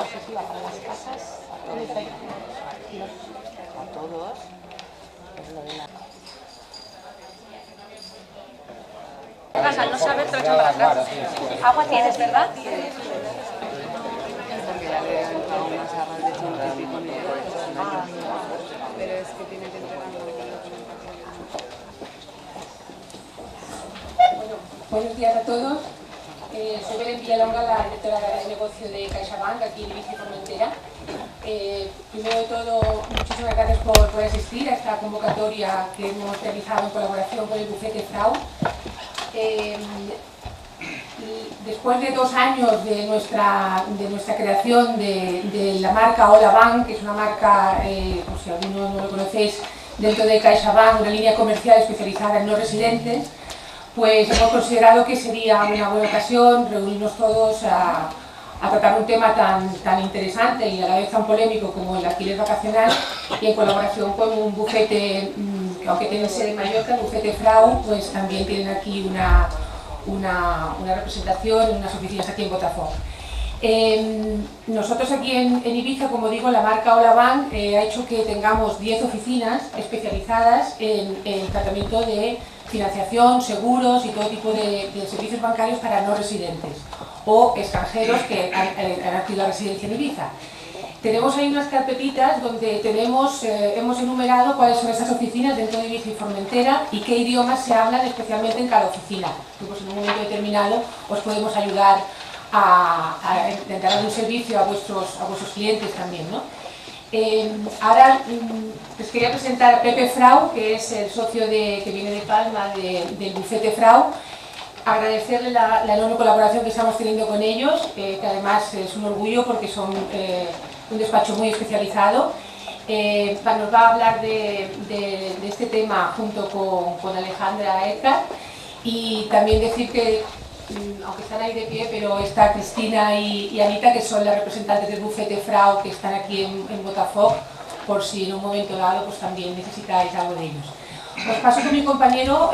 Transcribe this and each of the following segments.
Objetiva para las casas a todos es lo de la... Al no saber te lo echan para atrás. Agua tienes, ¿verdad? Porque ya le han entrado unas arras de científico y pero es que tiene que entregar Buenos días a todos. Soy Belén Villalonga, la directora de área de negocio de CaixaBank, aquí en Ibiza y Formentera. Primero de todo, muchísimas gracias por asistir a esta convocatoria que hemos realizado en colaboración con el bufete Frau. Después de 2 años de nuestra creación de la marca Hola Bank, que es una marca, por si alguno no lo conocéis, dentro de CaixaBank, una línea comercial especializada en no residentes, pues hemos considerado que sería una buena ocasión reunirnos todos a tratar un tema tan interesante y a la vez tan polémico como el alquiler vacacional, y en colaboración con un bufete, que aunque tiene sede en Mallorca, el bufete Frau, pues también tienen aquí una representación en unas oficinas aquí en Botafogo. Nosotros aquí en Ibiza, como digo, la marca Hola Bank ha hecho que tengamos 10 oficinas especializadas en el tratamiento de financiación, seguros y todo tipo de servicios bancarios para no residentes o extranjeros que han adquirido la residencia en Ibiza. Tenemos ahí unas carpetitas donde hemos enumerado cuáles son esas oficinas dentro de Ibiza y Formentera y qué idiomas se hablan especialmente en cada oficina. Pues en un momento determinado os podemos ayudar a intentar dar un servicio a vuestros clientes también, ¿no? Ahora les quería presentar a Pepe Frau, que es el socio que viene de Palma del bufete Frau. Agradecerle la enorme colaboración que estamos teniendo con ellos, que además es un orgullo porque son un despacho muy especializado. Nos va a hablar de este tema junto con Alejandra Eka, y también decir que, aunque están ahí de pie, pero está Cristina y Anita, que son las representantes del bufete Frau, que están aquí en Botafogo, por si en un momento dado pues también necesitáis algo de ellos. Os paso con mi compañero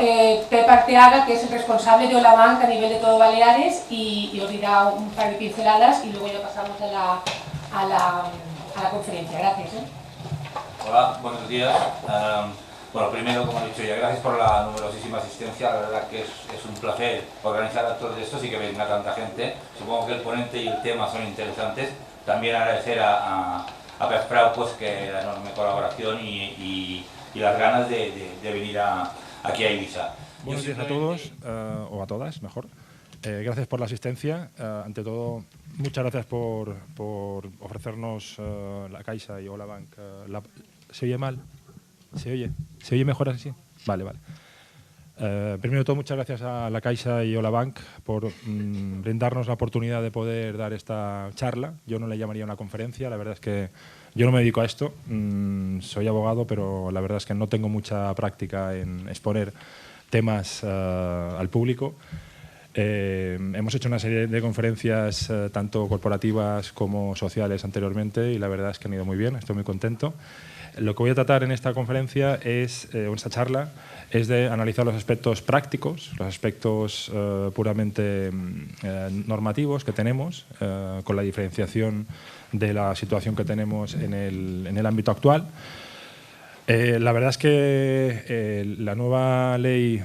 Pep Arteaga, que es el responsable de Hola Bank a nivel de todo Baleares, y os dirá un par de pinceladas y luego ya pasamos a la conferencia. Gracias. Hola, buenos días. Bueno, primero, como he dicho ya, gracias por la numerosísima asistencia. La verdad que es un placer organizar actos de estos y que venga tanta gente. Supongo que el ponente y el tema son interesantes. También agradecer a Pep Frau, pues, que la enorme colaboración y las ganas de venir aquí a Ibiza. Buenos días a todos, o a todas, mejor. Gracias por la asistencia. Ante todo, muchas gracias por ofrecernos la Caixa y Hola Bank. ¿Se oye mal? ¿Se oye mejor así? Vale, vale. Primero de todo, muchas gracias a la Caixa y Hola Bank por brindarnos la oportunidad de poder dar esta charla. Yo no le llamaría una conferencia, la verdad es que yo no me dedico a esto, soy abogado, pero la verdad es que no tengo mucha práctica en exponer temas al público. Hemos hecho una serie de conferencias tanto corporativas como sociales anteriormente y la verdad es que han ido muy bien, estoy muy contento. Lo que voy a tratar en esta conferencia en esta charla, es de analizar los aspectos prácticos, los aspectos puramente normativos que tenemos, con la diferenciación de la situación que tenemos en el ámbito actual. La verdad es que la nueva ley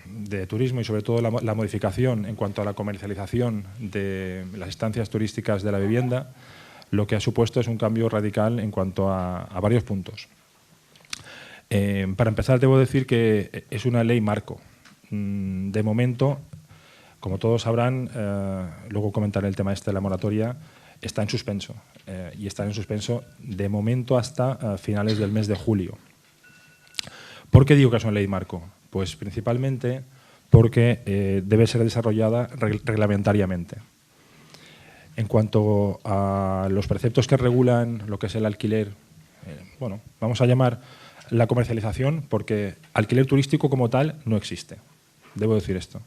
de turismo y sobre todo la modificación en cuanto a la comercialización de las estancias turísticas de la vivienda, lo que ha supuesto es un cambio radical en cuanto a varios puntos. Para empezar, debo decir que es una ley marco. De momento, como todos sabrán, luego comentaré el tema de la moratoria, está en suspenso. Y está en suspenso de momento hasta finales del mes de julio. ¿Por qué digo que es una ley marco? Pues principalmente porque debe ser desarrollada reglamentariamente. En cuanto a los preceptos que regulan lo que es el alquiler, bueno, vamos a llamar la comercialización, porque alquiler turístico como tal no existe. Debo decir esto.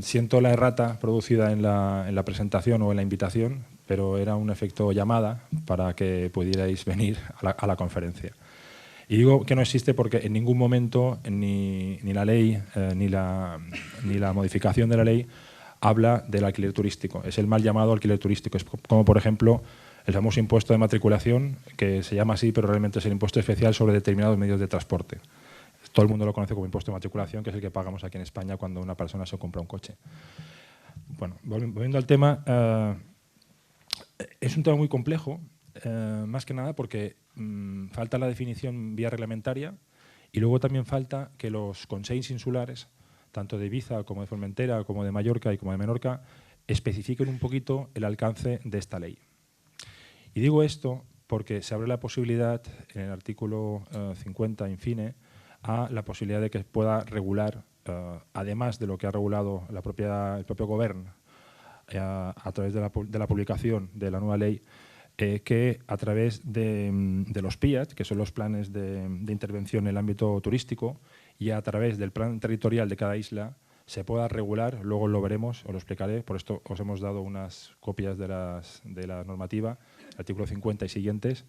siento la errata producida en la presentación o en la invitación, pero era un efecto llamada para que pudierais venir a la conferencia. Y digo que no existe porque en ningún momento ni la ley ni la modificación de la ley habla del alquiler turístico. Es el mal llamado alquiler turístico. Es como, por ejemplo, el famoso impuesto de matriculación, que se llama así, pero realmente es el impuesto especial sobre determinados medios de transporte. Todo el mundo lo conoce como impuesto de matriculación, que es el que pagamos aquí en España cuando una persona se compra un coche. Bueno, volviendo al tema, es un tema muy complejo, más que nada porque falta la definición vía reglamentaria y luego también falta que los consells insulares, tanto de Ibiza como de Formentera, como de Mallorca y como de Menorca, especifiquen un poquito el alcance de esta ley. Y digo esto porque se abre la posibilidad, en el artículo 50, infine, a la posibilidad de que pueda regular, además de lo que ha regulado el propio Gobierno a través de la publicación de la nueva ley, que a través de los PIAT, que son los planes de intervención en el ámbito turístico, y a través del plan territorial de cada isla, se pueda regular, luego lo veremos, os lo explicaré, por esto os hemos dado unas copias de la normativa, artículo 50 y siguientes,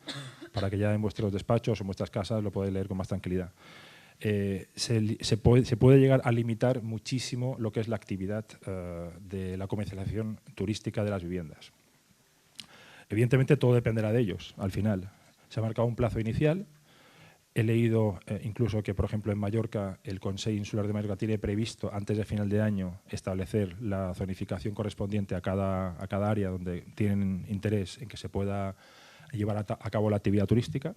para que ya en vuestros despachos o en vuestras casas lo podáis leer con más tranquilidad. Se puede llegar a limitar muchísimo lo que es la actividad de la comercialización turística de las viviendas. Evidentemente todo dependerá de ellos, al final. Se ha marcado un plazo inicial. He leído incluso que, por ejemplo, en Mallorca, el Consell Insular de Mallorca tiene previsto, antes de final de año, establecer la zonificación correspondiente a cada área donde tienen interés en que se pueda llevar a cabo la actividad turística.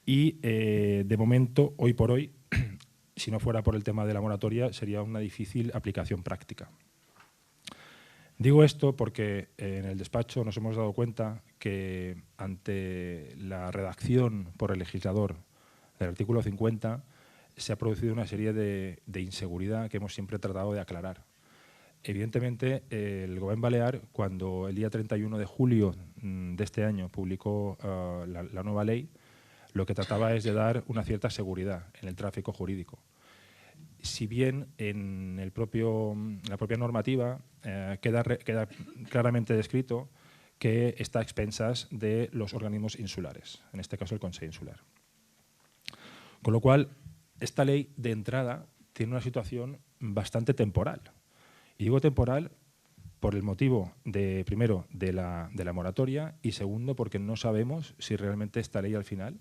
Y, de momento, hoy por hoy, si no fuera por el tema de la moratoria, sería una difícil aplicación práctica. Digo esto porque en el despacho nos hemos dado cuenta que ante la redacción por el legislador del artículo 50 se ha producido una serie de inseguridad que hemos siempre tratado de aclarar. Evidentemente, el Gobierno Balear, cuando el día 31 de julio de este año publicó la nueva ley, lo que trataba es de dar una cierta seguridad en el tráfico jurídico. Si bien en la propia normativa queda claramente descrito que está a expensas de los organismos insulares, en este caso el Consell Insular. Con lo cual, esta ley de entrada tiene una situación bastante temporal. Y digo temporal por el motivo, primero, de la moratoria y segundo, porque no sabemos si realmente esta ley al final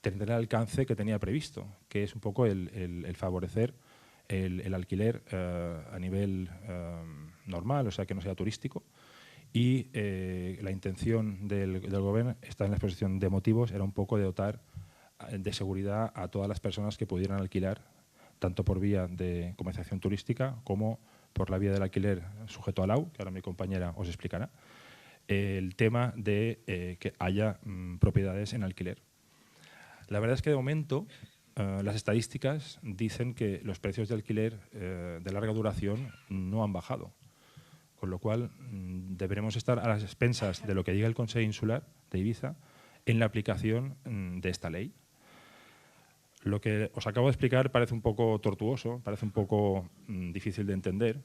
tendrá el alcance que tenía previsto, que es un poco el favorecer el alquiler a nivel normal, o sea, que no sea turístico. Y la intención del Gobierno, está en la exposición de motivos, era un poco de dotar de seguridad a todas las personas que pudieran alquilar, tanto por vía de comercialización turística como por la vía del alquiler sujeto al AU, que ahora mi compañera os explicará, el tema de que haya propiedades en alquiler. La verdad es que de momento las estadísticas dicen que los precios de alquiler de larga duración no han bajado, con lo cual deberemos estar a las expensas de lo que diga el Consell Insular de Ibiza en la aplicación de esta ley. Lo que os acabo de explicar parece un poco tortuoso, parece un poco difícil de entender,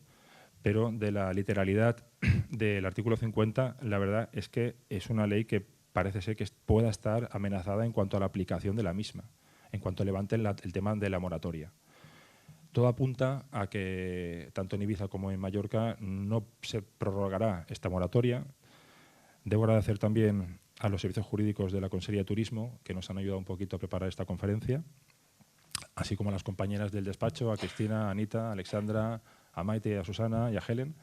pero de la literalidad del artículo 50, la verdad es que es una ley que parece ser que pueda estar amenazada en cuanto a la aplicación de la misma, en cuanto levanten el tema de la moratoria. Todo apunta a que tanto en Ibiza como en Mallorca no se prorrogará esta moratoria. Debo agradecer también a los servicios jurídicos de la Consellería de Turismo, que nos han ayudado un poquito a preparar esta conferencia, así como a las compañeras del despacho, a Cristina, a Anita, a Alexandra, a Maite, a Susana y a Helen,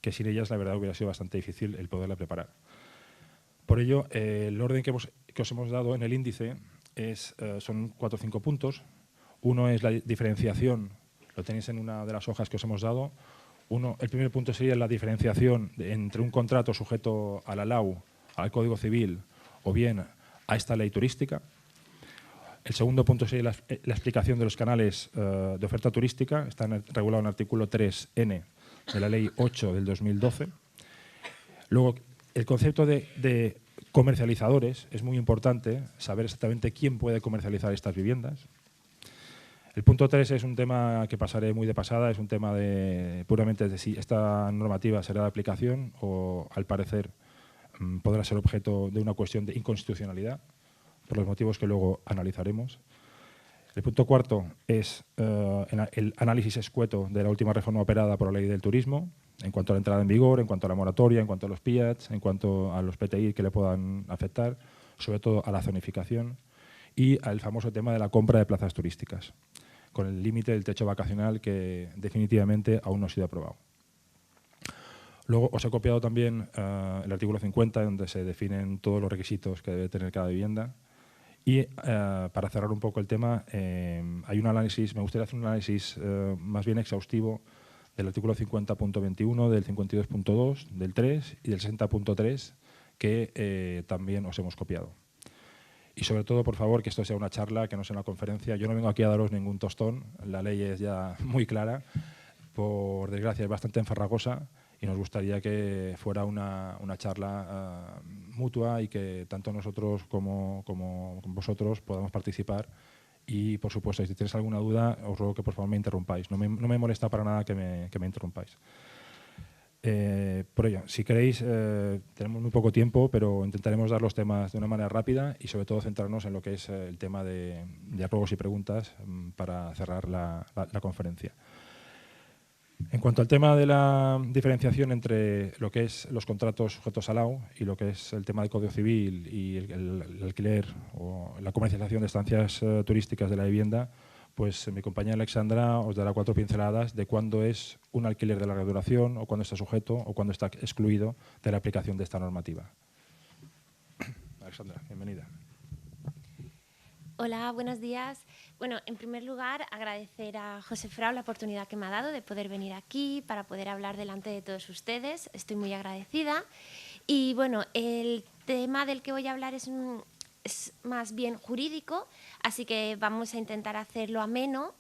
que sin ellas la verdad hubiera sido bastante difícil el poderla preparar. Por ello, el orden que os hemos dado en el índice son 4 o 5 puntos. Uno es la diferenciación, lo tenéis en una de las hojas que os hemos dado. El primer punto sería la diferenciación entre un contrato sujeto a la LAU, al Código Civil, o bien a esta ley turística. El segundo punto sería la explicación de los canales de oferta turística. Está regulado en el artículo 3N de la Ley 8 del 2012. Luego, el concepto de comercializadores es muy importante, saber exactamente quién puede comercializar estas viviendas. El punto 3 es un tema que pasaré muy de pasada, es un tema puramente de si esta normativa será de aplicación o, al parecer, podrá ser objeto de una cuestión de inconstitucionalidad, por los motivos que luego analizaremos. El punto 4 es el análisis escueto de la última reforma operada por la Ley del Turismo, en cuanto a la entrada en vigor, en cuanto a la moratoria, en cuanto a los PIATs, en cuanto a los PTI que le puedan afectar, sobre todo a la zonificación, y al famoso tema de la compra de plazas turísticas, con el límite del techo vacacional que definitivamente aún no ha sido aprobado. Luego os he copiado también el artículo 50, donde se definen todos los requisitos que debe tener cada vivienda. Y para cerrar un poco el tema, hay un análisis, me gustaría hacer un análisis más bien exhaustivo del artículo 50.21, del 52.2, del 3 y del 60.3, que también os hemos copiado. Y sobre todo, por favor, que esto sea una charla, que no sea una conferencia. Yo no vengo aquí a daros ningún tostón, la ley es ya muy clara, por desgracia es bastante enfarragosa y nos gustaría que fuera una charla mutua y que tanto nosotros como vosotros podamos participar. Y, por supuesto, si tenéis alguna duda, os ruego que por favor me interrumpáis. No me molesta para nada que me interrumpáis. Por ello, si queréis, tenemos muy poco tiempo, pero intentaremos dar los temas de una manera rápida y sobre todo centrarnos en lo que es el tema de ruegos y preguntas para cerrar la conferencia. En cuanto al tema de la diferenciación entre lo que es los contratos sujetos a LAU y lo que es el tema del Código Civil y el alquiler o la comercialización de estancias turísticas de la vivienda, pues mi compañera Alexandra os dará 4 pinceladas de cuándo es un alquiler de larga duración o cuándo está sujeto o cuándo está excluido de la aplicación de esta normativa. Alexandra, bienvenida. Hola, buenos días. Bueno, en primer lugar, agradecer a José Frau la oportunidad que me ha dado de poder venir aquí para poder hablar delante de todos ustedes. Estoy muy agradecida. Y bueno, el tema del que voy a hablar es más bien jurídico, así que vamos a intentar hacerlo ameno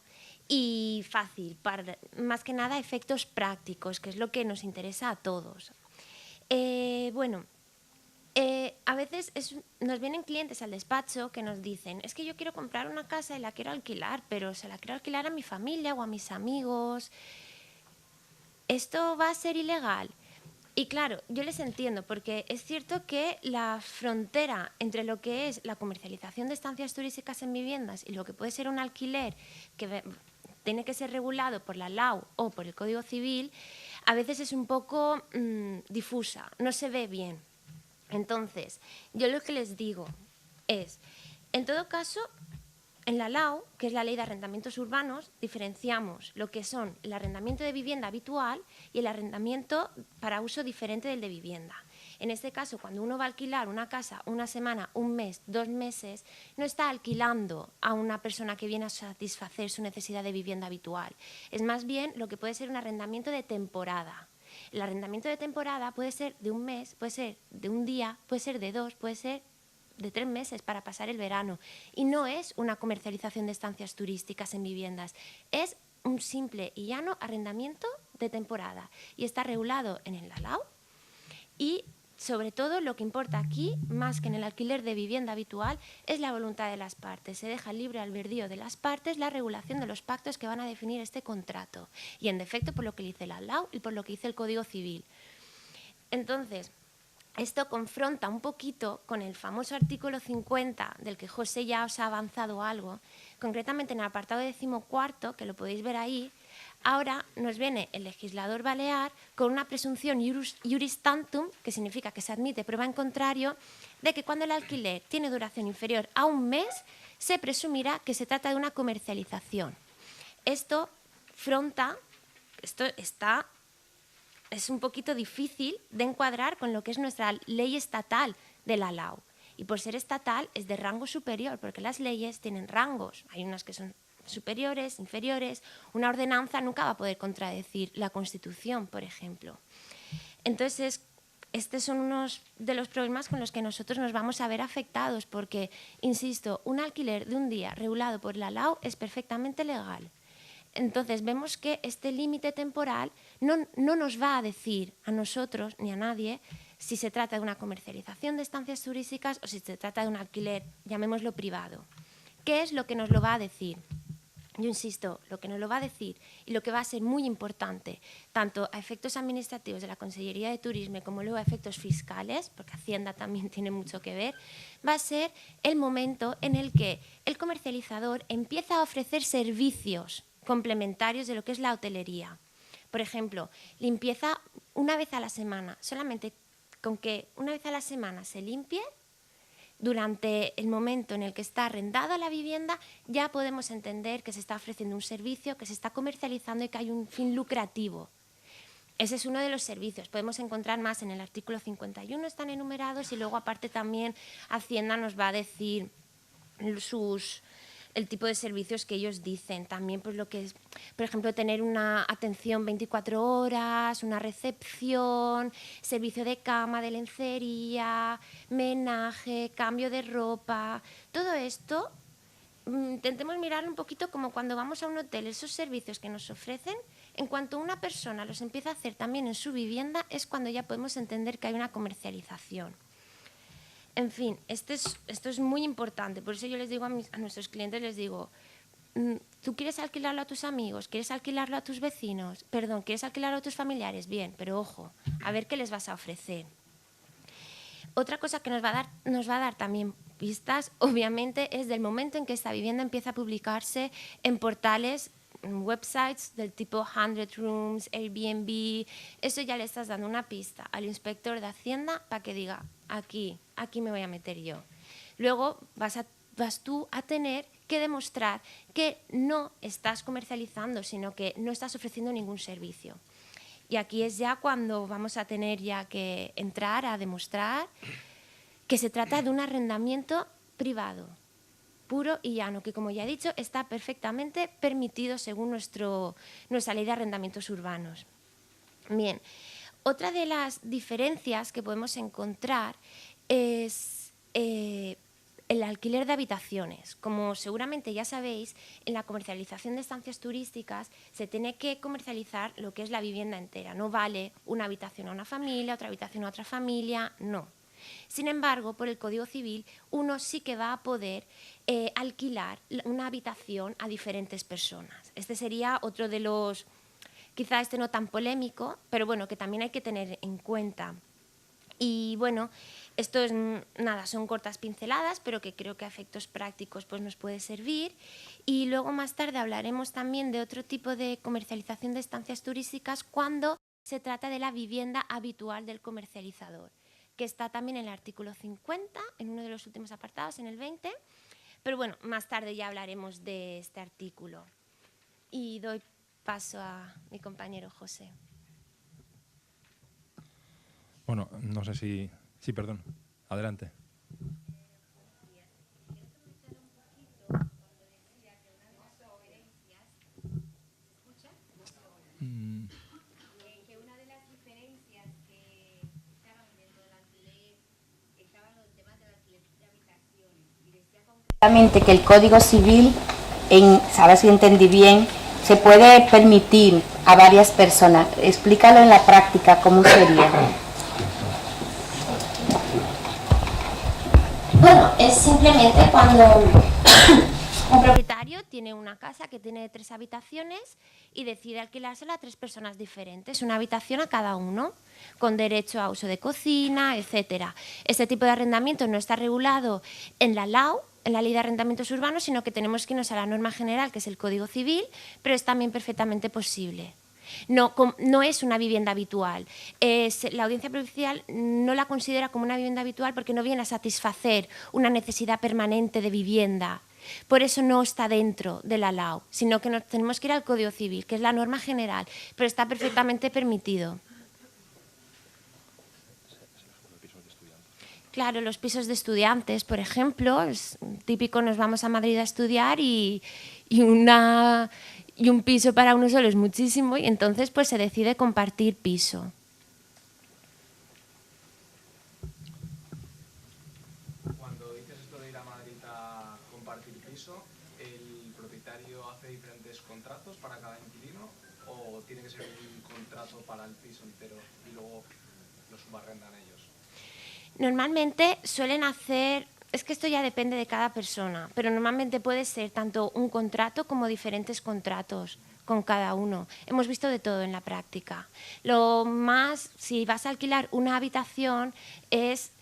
y fácil, para más que nada efectos prácticos, que es lo que nos interesa a todos. A veces nos vienen clientes al despacho que nos dicen, es que yo quiero comprar una casa y la quiero alquilar, pero se la quiero alquilar a mi familia o a mis amigos. ¿Esto va a ser ilegal? Y claro, yo les entiendo, porque es cierto que la frontera entre lo que es la comercialización de estancias turísticas en viviendas y lo que puede ser un alquiler que tiene que ser regulado por la LAU o por el Código Civil, a veces es un poco difusa, no se ve bien. Entonces, yo lo que les digo es, en todo caso, en la LAU, que es la Ley de Arrendamientos Urbanos, diferenciamos lo que son el arrendamiento de vivienda habitual y el arrendamiento para uso diferente del de vivienda. En este caso, cuando uno va a alquilar una casa una semana, un mes, 2 meses, no está alquilando a una persona que viene a satisfacer su necesidad de vivienda habitual. Es más bien lo que puede ser un arrendamiento de temporada. El arrendamiento de temporada puede ser de un mes, puede ser de un día, puede ser de 2, puede ser de 3 meses para pasar el verano. Y no es una comercialización de estancias turísticas en viviendas, es un simple y llano arrendamiento de temporada. Y está regulado en el LAU y, sobre todo, lo que importa aquí, más que en el alquiler de vivienda habitual, es la voluntad de las partes. Se deja libre albedrío de las partes la regulación de los pactos que van a definir este contrato. Y, en defecto, por lo que dice la LAU y por lo que dice el Código Civil. Entonces, esto confronta un poquito con el famoso artículo 50, del que José ya os ha avanzado algo. Concretamente, en el apartado 14, que lo podéis ver ahí, ahora nos viene el legislador balear con una presunción iuris tantum, que significa que se admite prueba en contrario, de que cuando el alquiler tiene duración inferior a un mes, se presumirá que se trata de una comercialización. Esto es un poquito difícil de encuadrar con lo que es nuestra ley estatal de la LAU. Y por ser estatal es de rango superior, porque las leyes tienen rangos. Hay unas que son superiores, inferiores. Una ordenanza nunca va a poder contradecir la Constitución, por ejemplo. Entonces, estos son unos de los problemas con los que nosotros nos vamos a ver afectados, porque, insisto, un alquiler de un día regulado por la LAU es perfectamente legal. Entonces, vemos que este límite temporal no nos va a decir a nosotros ni a nadie si se trata de una comercialización de estancias turísticas o si se trata de un alquiler, llamémoslo privado. ¿Qué es lo que nos lo va a decir? yo insisto, lo que nos lo va a decir y lo que va a ser muy importante, tanto a efectos administrativos de la Consellería de Turisme como luego a efectos fiscales, porque Hacienda también tiene mucho que ver, va a ser el momento en el que el comercializador empieza a ofrecer servicios complementarios de lo que es la hotelería. Por ejemplo, limpieza una vez a la semana. Solamente con que una vez a la semana se limpie, durante el momento en el que está arrendada la vivienda, ya podemos entender que se está ofreciendo un servicio, que se está comercializando y que hay un fin lucrativo. Ese es uno de los servicios. Podemos encontrar más en el artículo 51, están enumerados, y luego aparte también Hacienda nos va a decir el tipo de servicios que ellos dicen. También pues lo que es, por ejemplo, tener una atención 24 horas, una recepción, servicio de cama, de lencería, menaje, cambio de ropa. Todo esto, intentemos mirarlo un poquito como cuando vamos a un hotel. Esos servicios que nos ofrecen, en cuanto una persona los empieza a hacer también en su vivienda, es cuando ya podemos entender que hay una comercialización. En fin, esto es muy importante. Por eso yo les digo a nuestros clientes, les digo, ¿tú quieres alquilarlo a tus amigos? ¿Quieres alquilarlo a tus vecinos? Perdón, ¿quieres alquilarlo a tus familiares? Bien, pero ojo, a ver qué les vas a ofrecer. Otra cosa que nos va a dar también pistas, obviamente, es del momento en que esta vivienda empieza a publicarse en portales, websites del tipo 100 Rooms, Airbnb. Eso ya le estás dando una pista al inspector de Hacienda para que diga, aquí me voy a meter yo. Luego vas tú a tener que demostrar que no estás comercializando, sino que no estás ofreciendo ningún servicio. Y aquí es ya cuando vamos a tener ya que entrar a demostrar que se trata de un arrendamiento privado, puro y llano, que como ya he dicho está perfectamente permitido según nuestra ley de arrendamientos urbanos. Bien, otra de las diferencias que podemos encontrar es el alquiler de habitaciones. Como seguramente ya sabéis, en la comercialización de estancias turísticas se tiene que comercializar lo que es la vivienda entera. No vale una habitación a una familia, otra habitación a otra familia, no. Sin embargo, por el Código Civil, uno sí que va a poder alquilar una habitación a diferentes personas. Este sería otro de los, quizá este no tan polémico, pero bueno, que también hay que tener en cuenta. Y bueno, esto es nada, son cortas pinceladas, pero que creo que a efectos prácticos pues nos puede servir. Y luego más tarde hablaremos también de otro tipo de comercialización de estancias turísticas cuando se trata de la vivienda habitual del comercializador, que está también en el artículo 50, en uno de los últimos apartados, en el 20. Pero bueno, más tarde ya hablaremos de este artículo. Y doy paso a mi compañero José. Bueno, no sé si... Sí, perdón. Adelante. Que una de las diferencias que estaban dentro del alquiler estaban los temas del alquiler de habitaciones y decía concretamente que el Código Civil, a ver si entendí bien, se puede permitir a varias personas. Explícalo en la práctica, ¿cómo sería? Bueno, es simplemente cuando un propietario tiene una casa que tiene 3 habitaciones y decide alquilársela a 3 personas diferentes, una habitación a cada uno, con derecho a uso de cocina, etcétera. Este tipo de arrendamiento no está regulado en la LAU, en la Ley de Arrendamientos Urbanos, sino que tenemos que irnos a la norma general, que es el Código Civil, pero es también perfectamente posible. No es una vivienda habitual. La Audiencia Provincial no la considera como una vivienda habitual porque no viene a satisfacer una necesidad permanente de vivienda. Por eso no está dentro de la LAU, sino que nos tenemos que ir al Código Civil, que es la norma general, pero está perfectamente permitido. Claro, los pisos de estudiantes, por ejemplo, es típico, nos vamos a Madrid a estudiar y un piso para uno solo es muchísimo y entonces pues se decide compartir piso. Cuando dices esto de ir a Madrid a compartir piso, ¿el propietario hace diferentes contratos para cada inquilino o tiene que ser un contrato para el piso entero y luego lo subarrendan ellos? Normalmente suelen hacer es que esto ya depende de cada persona, pero normalmente puede ser tanto un contrato como diferentes contratos con cada uno. Hemos visto de todo en la práctica. Lo más, si vas a alquilar una habitación, es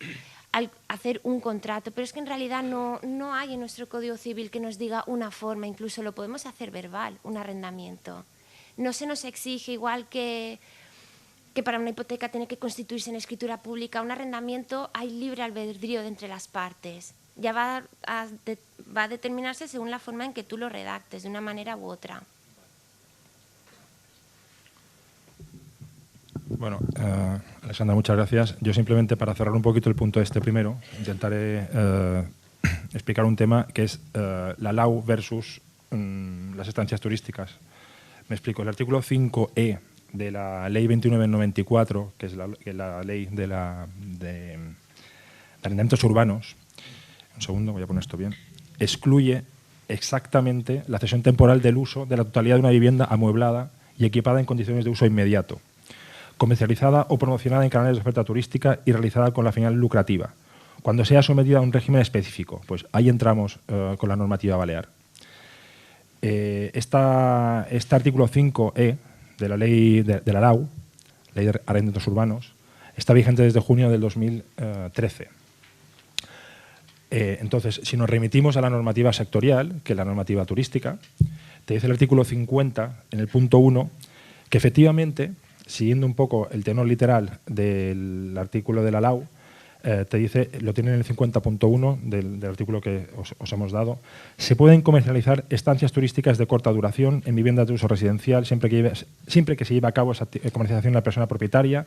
hacer un contrato, pero es que en realidad no hay en nuestro Código Civil que nos diga una forma, incluso lo podemos hacer verbal, un arrendamiento. No se nos exige, igual que para una hipoteca tiene que constituirse en escritura pública, un arrendamiento hay libre albedrío de entre las partes. Ya va a determinarse según la forma en que tú lo redactes, de una manera u otra. Bueno, Alexandra, muchas gracias. Yo simplemente, para cerrar un poquito el punto este primero, intentaré explicar un tema que es la LAU versus las estancias turísticas. Me explico. El artículo 5E de la Ley 2994, que es la ley de arrendamientos urbanos, un segundo, voy a poner esto bien, excluye exactamente la cesión temporal del uso de la totalidad de una vivienda amueblada y equipada en condiciones de uso inmediato, comercializada o promocionada en canales de oferta turística y realizada con la finalidad lucrativa, cuando sea sometida a un régimen específico. Pues ahí entramos con la normativa balear. Este artículo 5E de la ley de la LAU, Ley de Arrendamientos Urbanos, está vigente desde junio del 2013. Entonces, si nos remitimos a la normativa sectorial, que es la normativa turística, te dice el artículo 50, en el punto 1, que efectivamente, siguiendo un poco el tenor literal del artículo de la LAU, te dice, lo tiene en el 50.1 del artículo que os hemos dado, se pueden comercializar estancias turísticas de corta duración en viviendas de uso residencial siempre que se lleve a cabo esa comercialización en la persona propietaria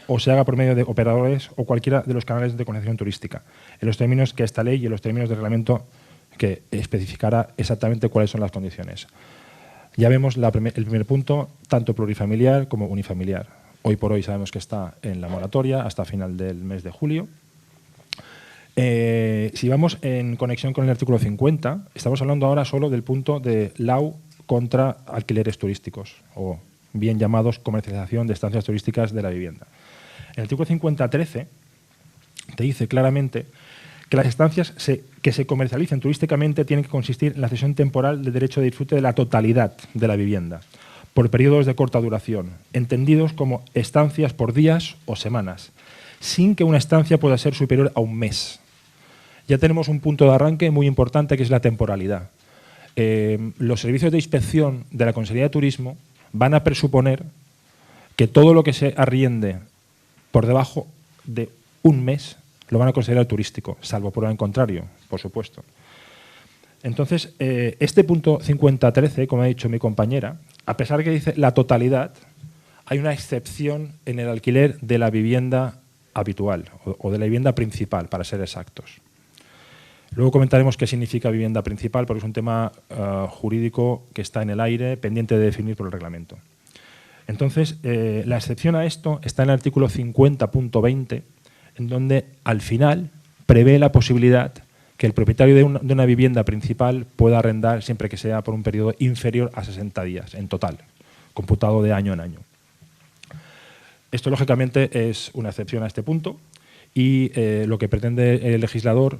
o se haga por medio de operadores o cualquiera de los canales de comercialización turística, en los términos que esta ley y en los términos del reglamento que especificará exactamente cuáles son las condiciones. Ya vemos el primer punto, tanto plurifamiliar como unifamiliar. Hoy por hoy sabemos que está en la moratoria hasta final del mes de julio. Si vamos en conexión con el artículo 50, estamos hablando ahora solo del punto de LAU contra alquileres turísticos, o bien llamados comercialización de estancias turísticas de la vivienda. En el artículo 50.13 te dice claramente que las estancias que se comercialicen turísticamente tienen que consistir en la cesión temporal del derecho de disfrute de la totalidad de la vivienda, por periodos de corta duración, entendidos como estancias por días o semanas, sin que una estancia pueda ser superior a un mes. Ya tenemos un punto de arranque muy importante, que es la temporalidad. Los servicios de inspección de la Consejería de Turismo van a presuponer que todo lo que se arriende por debajo de un mes lo van a considerar turístico, salvo por el contrario, por supuesto. Entonces, este punto 50.13, como ha dicho mi compañera, a pesar de que dice la totalidad, hay una excepción en el alquiler de la vivienda habitual o de la vivienda principal, para ser exactos. Luego comentaremos qué significa vivienda principal, porque es un tema jurídico que está en el aire, pendiente de definir por el reglamento. Entonces, la excepción a esto está en el artículo 50.20, en donde al final prevé la posibilidad que el propietario de una vivienda principal pueda arrendar siempre que sea por un periodo inferior a 60 días en total, computado de año en año. Esto, lógicamente, es una excepción a este punto y lo que pretende el legislador,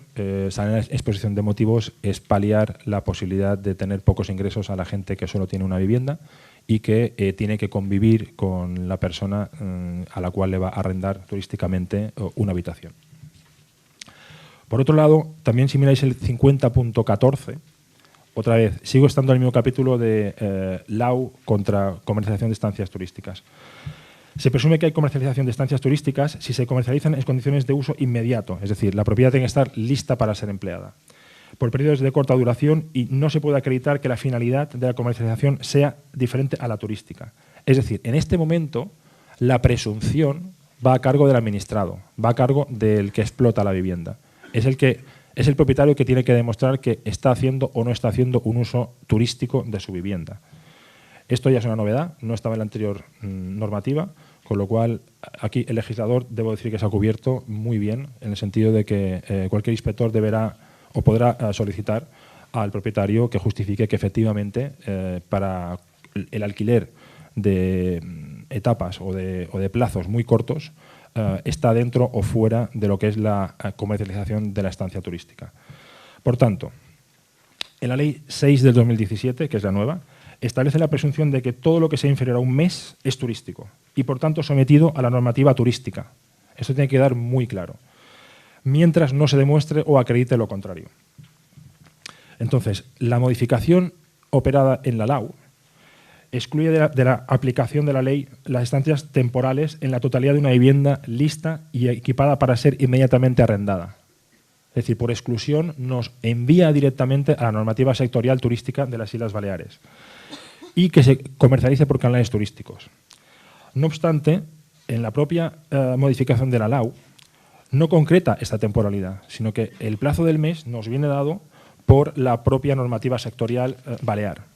sale en la exposición de motivos, es paliar la posibilidad de tener pocos ingresos a la gente que solo tiene una vivienda y que tiene que convivir con la persona a la cual le va a arrendar turísticamente una habitación. Por otro lado, también si miráis el 50.14, otra vez, sigo estando en el mismo capítulo de LAU contra comercialización de estancias turísticas. Se presume que hay comercialización de estancias turísticas si se comercializan en condiciones de uso inmediato, es decir, la propiedad tiene que estar lista para ser empleada, por periodos de corta duración, y no se puede acreditar que la finalidad de la comercialización sea diferente a la turística. Es decir, en este momento la presunción va a cargo del administrado, va a cargo del que explota la vivienda. Es el propietario que tiene que demostrar que está haciendo o no está haciendo un uso turístico de su vivienda. Esto ya es una novedad, no estaba en la anterior normativa, con lo cual aquí el legislador, debo decir que se ha cubierto muy bien, en el sentido de que cualquier inspector deberá o podrá solicitar al propietario que justifique que efectivamente para el alquiler de etapas o de plazos muy cortos está dentro o fuera de lo que es la comercialización de la estancia turística. Por tanto, en la Ley 6 del 2017, que es la nueva, establece la presunción de que todo lo que sea inferior a un mes es turístico y, por tanto, sometido a la normativa turística. Esto tiene que quedar muy claro, mientras no se demuestre o acredite lo contrario. Entonces, la modificación operada en la LAU excluye de la aplicación de la ley las estancias temporales en la totalidad de una vivienda lista y equipada para ser inmediatamente arrendada. Es decir, por exclusión nos envía directamente a la normativa sectorial turística de las Islas Baleares y que se comercialice por canales turísticos. No obstante, en la propia modificación de la LAU no concreta esta temporalidad, sino que el plazo del mes nos viene dado por la propia normativa sectorial balear.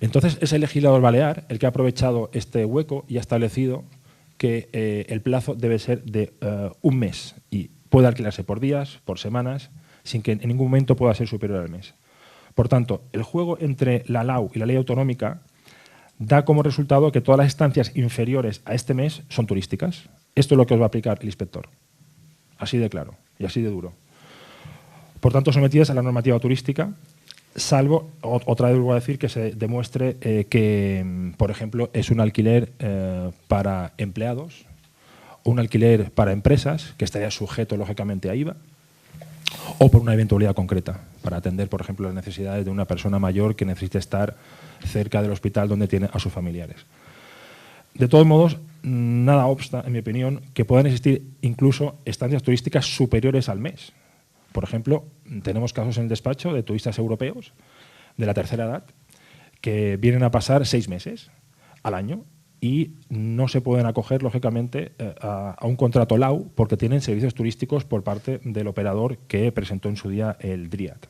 Entonces, es el legislador balear el que ha aprovechado este hueco y ha establecido que el plazo debe ser de un mes y puede alquilarse por días, por semanas, sin que en ningún momento pueda ser superior al mes. Por tanto, el juego entre la LAU y la ley autonómica da como resultado que todas las estancias inferiores a este mes son turísticas. Esto es lo que os va a aplicar el inspector. Así de claro y así de duro. Por tanto, sometidas a la normativa turística, salvo, otra vez voy a decir, que se demuestre que, por ejemplo, es un alquiler para empleados o un alquiler para empresas, que estaría sujeto, lógicamente, a IVA, o por una eventualidad concreta, para atender, por ejemplo, las necesidades de una persona mayor que necesite estar cerca del hospital donde tiene a sus familiares. De todos modos, nada obsta, en mi opinión, que puedan existir incluso estancias turísticas superiores al mes. Por ejemplo, tenemos casos en el despacho de turistas europeos de la tercera edad que vienen a pasar 6 meses al año y no se pueden acoger, lógicamente, a un contrato LAU porque tienen servicios turísticos por parte del operador que presentó en su día el DRIAT.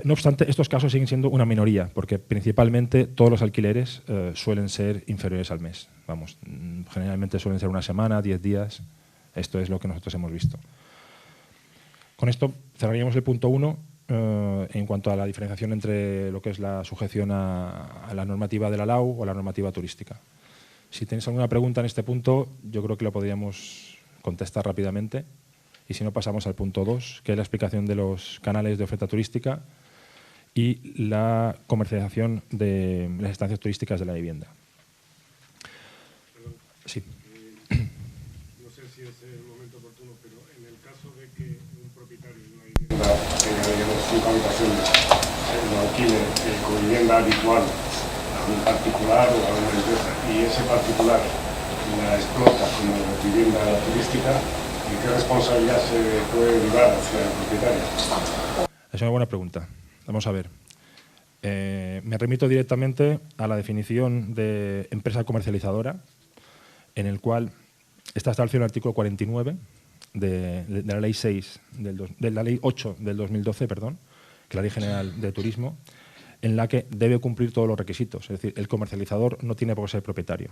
No obstante, estos casos siguen siendo una minoría porque principalmente todos los alquileres suelen ser inferiores al mes. Vamos, generalmente suelen ser una semana, 10 días. Esto es lo que nosotros hemos visto. Con esto cerraríamos el punto 1 en cuanto a la diferenciación entre lo que es la sujeción a la normativa de la LAU o la normativa turística. Si tenéis alguna pregunta en este punto, yo creo que lo podríamos contestar rápidamente. Y si no, pasamos al punto 2, que es la explicación de los canales de oferta turística y la comercialización de las estancias turísticas de la vivienda. Sí. No sé si es el momento oportuno, pero en el caso de que un propietario de una vivienda tenga 5 habitaciones, lo alquile con vivienda habitual a un particular o a una empresa y ese particular la explota como vivienda turística, ¿y qué responsabilidad se puede derivar hacia el propietario? Es una buena pregunta. Vamos a ver. Me remito directamente a la definición de empresa comercializadora, en el cual está establecido el artículo 49 de la Ley 6 de la Ley 8 del 2012, perdón, que es la Ley General de Turismo, en la que debe cumplir todos los requisitos. Es decir, el comercializador no tiene por qué ser propietario.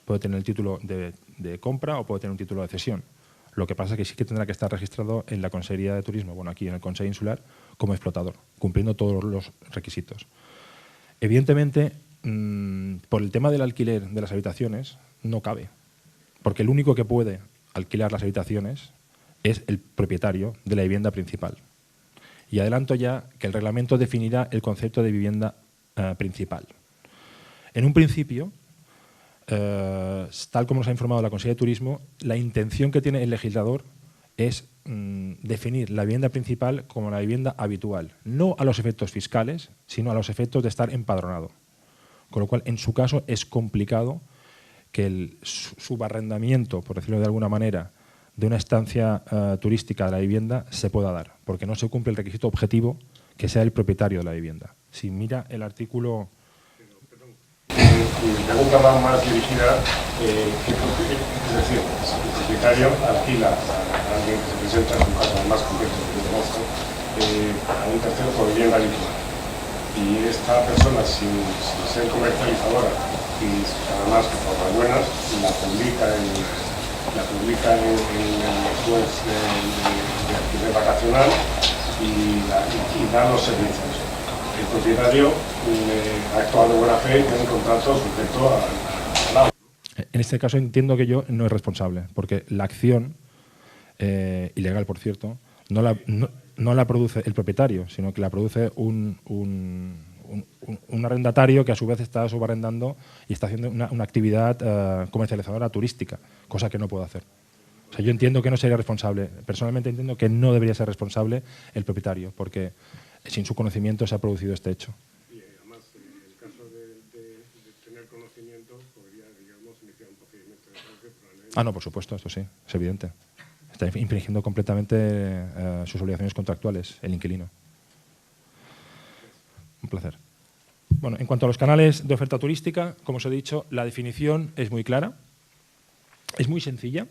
Puede tener el título de compra o puede tener un título de cesión. Lo que pasa es que sí que tendrá que estar registrado en la Consejería de Turismo, bueno, aquí en el Consejo Insular, como explotador, cumpliendo todos los requisitos. Evidentemente, por el tema del alquiler de las habitaciones, no cabe, porque el único que puede alquilar las habitaciones es el propietario de la vivienda principal. Y adelanto ya que el reglamento definirá el concepto de vivienda principal. En un principio, tal como nos ha informado la Consejería de Turismo, la intención que tiene el legislador es definir la vivienda principal como la vivienda habitual, no a los efectos fiscales, sino a los efectos de estar empadronado. Con lo cual, en su caso, es complicado que el subarrendamiento, por decirlo de alguna manera, de una estancia turística de la vivienda se pueda dar, porque no se cumple el requisito objetivo que sea el propietario de la vivienda. Si mira el artículo... Mi pregunta va más dirigida, es decir, si el propietario alquila a alguien que se presenta, en un caso más concreto que yo conozco, a un tercero por vivienda habitual. Y esta persona, sin ser comercializadora, y además que por las buenas, la publica en el web de alquiler vacacional y da los servicios. El propietario ha actuado de buena fe y tiene un contrato sujeto a la... En este caso entiendo que yo no es responsable, porque la acción, ilegal por cierto, no la produce el propietario, sino que la produce un arrendatario que a su vez está subarrendando y está haciendo una actividad comercializadora turística, cosa que no puedo hacer. O sea, yo entiendo que no sería responsable. Personalmente entiendo que no debería ser responsable el propietario, porque sin su conocimiento se ha producido este hecho. Y además, en el caso de tener conocimiento, podría, digamos, iniciar un procedimiento de cárcel por la ley. Ah, no, por supuesto, esto sí, es evidente. Está infringiendo completamente sus obligaciones contractuales, el inquilino. Un placer. Bueno, en cuanto a los canales de oferta turística, como os he dicho, la definición es muy clara, es muy sencilla.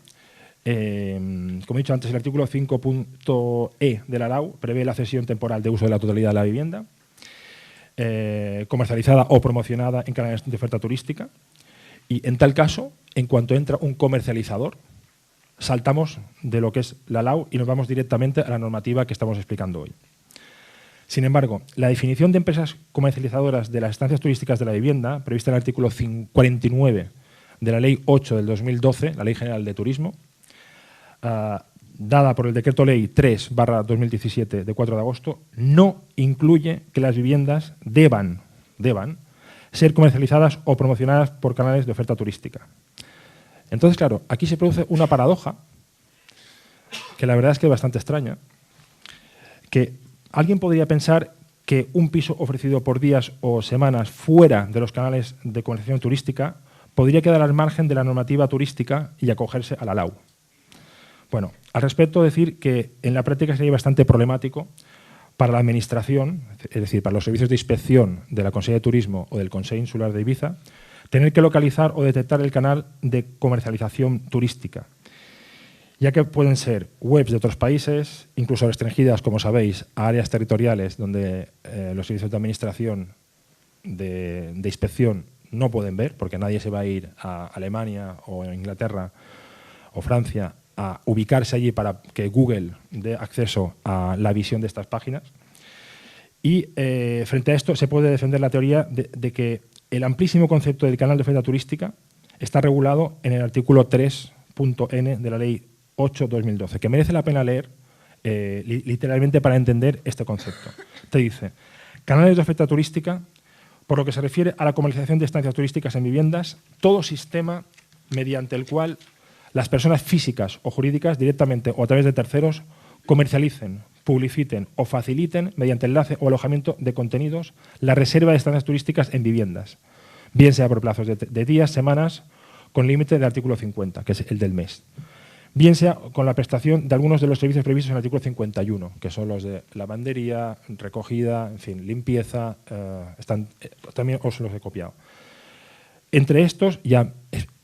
Como he dicho antes, el artículo 5.e de la LAU prevé la cesión temporal de uso de la totalidad de la vivienda, comercializada o promocionada en canales de oferta turística. Y en tal caso, en cuanto entra un comercializador, saltamos de lo que es la LAU y nos vamos directamente a la normativa que estamos explicando hoy. Sin embargo, la definición de empresas comercializadoras de las estancias turísticas de la vivienda, prevista en el artículo 49 de la Ley 8 del 2012, la Ley General de Turismo, dada por el Decreto Ley 3/2017 de 4 de agosto, no incluye que las viviendas deban ser comercializadas o promocionadas por canales de oferta turística. Entonces, claro, aquí se produce una paradoja que la verdad es que es bastante extraña, que alguien podría pensar que un piso ofrecido por días o semanas fuera de los canales de comercialización turística podría quedar al margen de la normativa turística y acogerse a la LAU. Bueno, al respecto decir que en la práctica sería bastante problemático para la Administración, es decir, para los servicios de inspección de la Consellería de Turismo o del Consell Insular de Ibiza, tener que localizar o detectar el canal de comercialización turística, ya que pueden ser webs de otros países, incluso restringidas, como sabéis, a áreas territoriales donde los servicios de administración de inspección no pueden ver, porque nadie se va a ir a Alemania o a Inglaterra o Francia a ubicarse allí para que Google dé acceso a la visión de estas páginas. Y frente a esto se puede defender la teoría de que el amplísimo concepto del canal de oferta turística está regulado en el artículo 3.n de la Ley 8/2012, que merece la pena leer literalmente para entender este concepto. Te dice, canales de oferta turística, por lo que se refiere a la comercialización de estancias turísticas en viviendas, todo sistema mediante el cual las personas físicas o jurídicas, directamente o a través de terceros, comercialicen, publiciten o faciliten, mediante enlace o alojamiento de contenidos, la reserva de estancias turísticas en viviendas, bien sea por plazos de días, semanas, con límite del artículo 50, que es el del mes, bien sea con la prestación de algunos de los servicios previstos en el artículo 51, que son los de lavandería, recogida, en fin, limpieza, también os los he copiado. Entre estos ya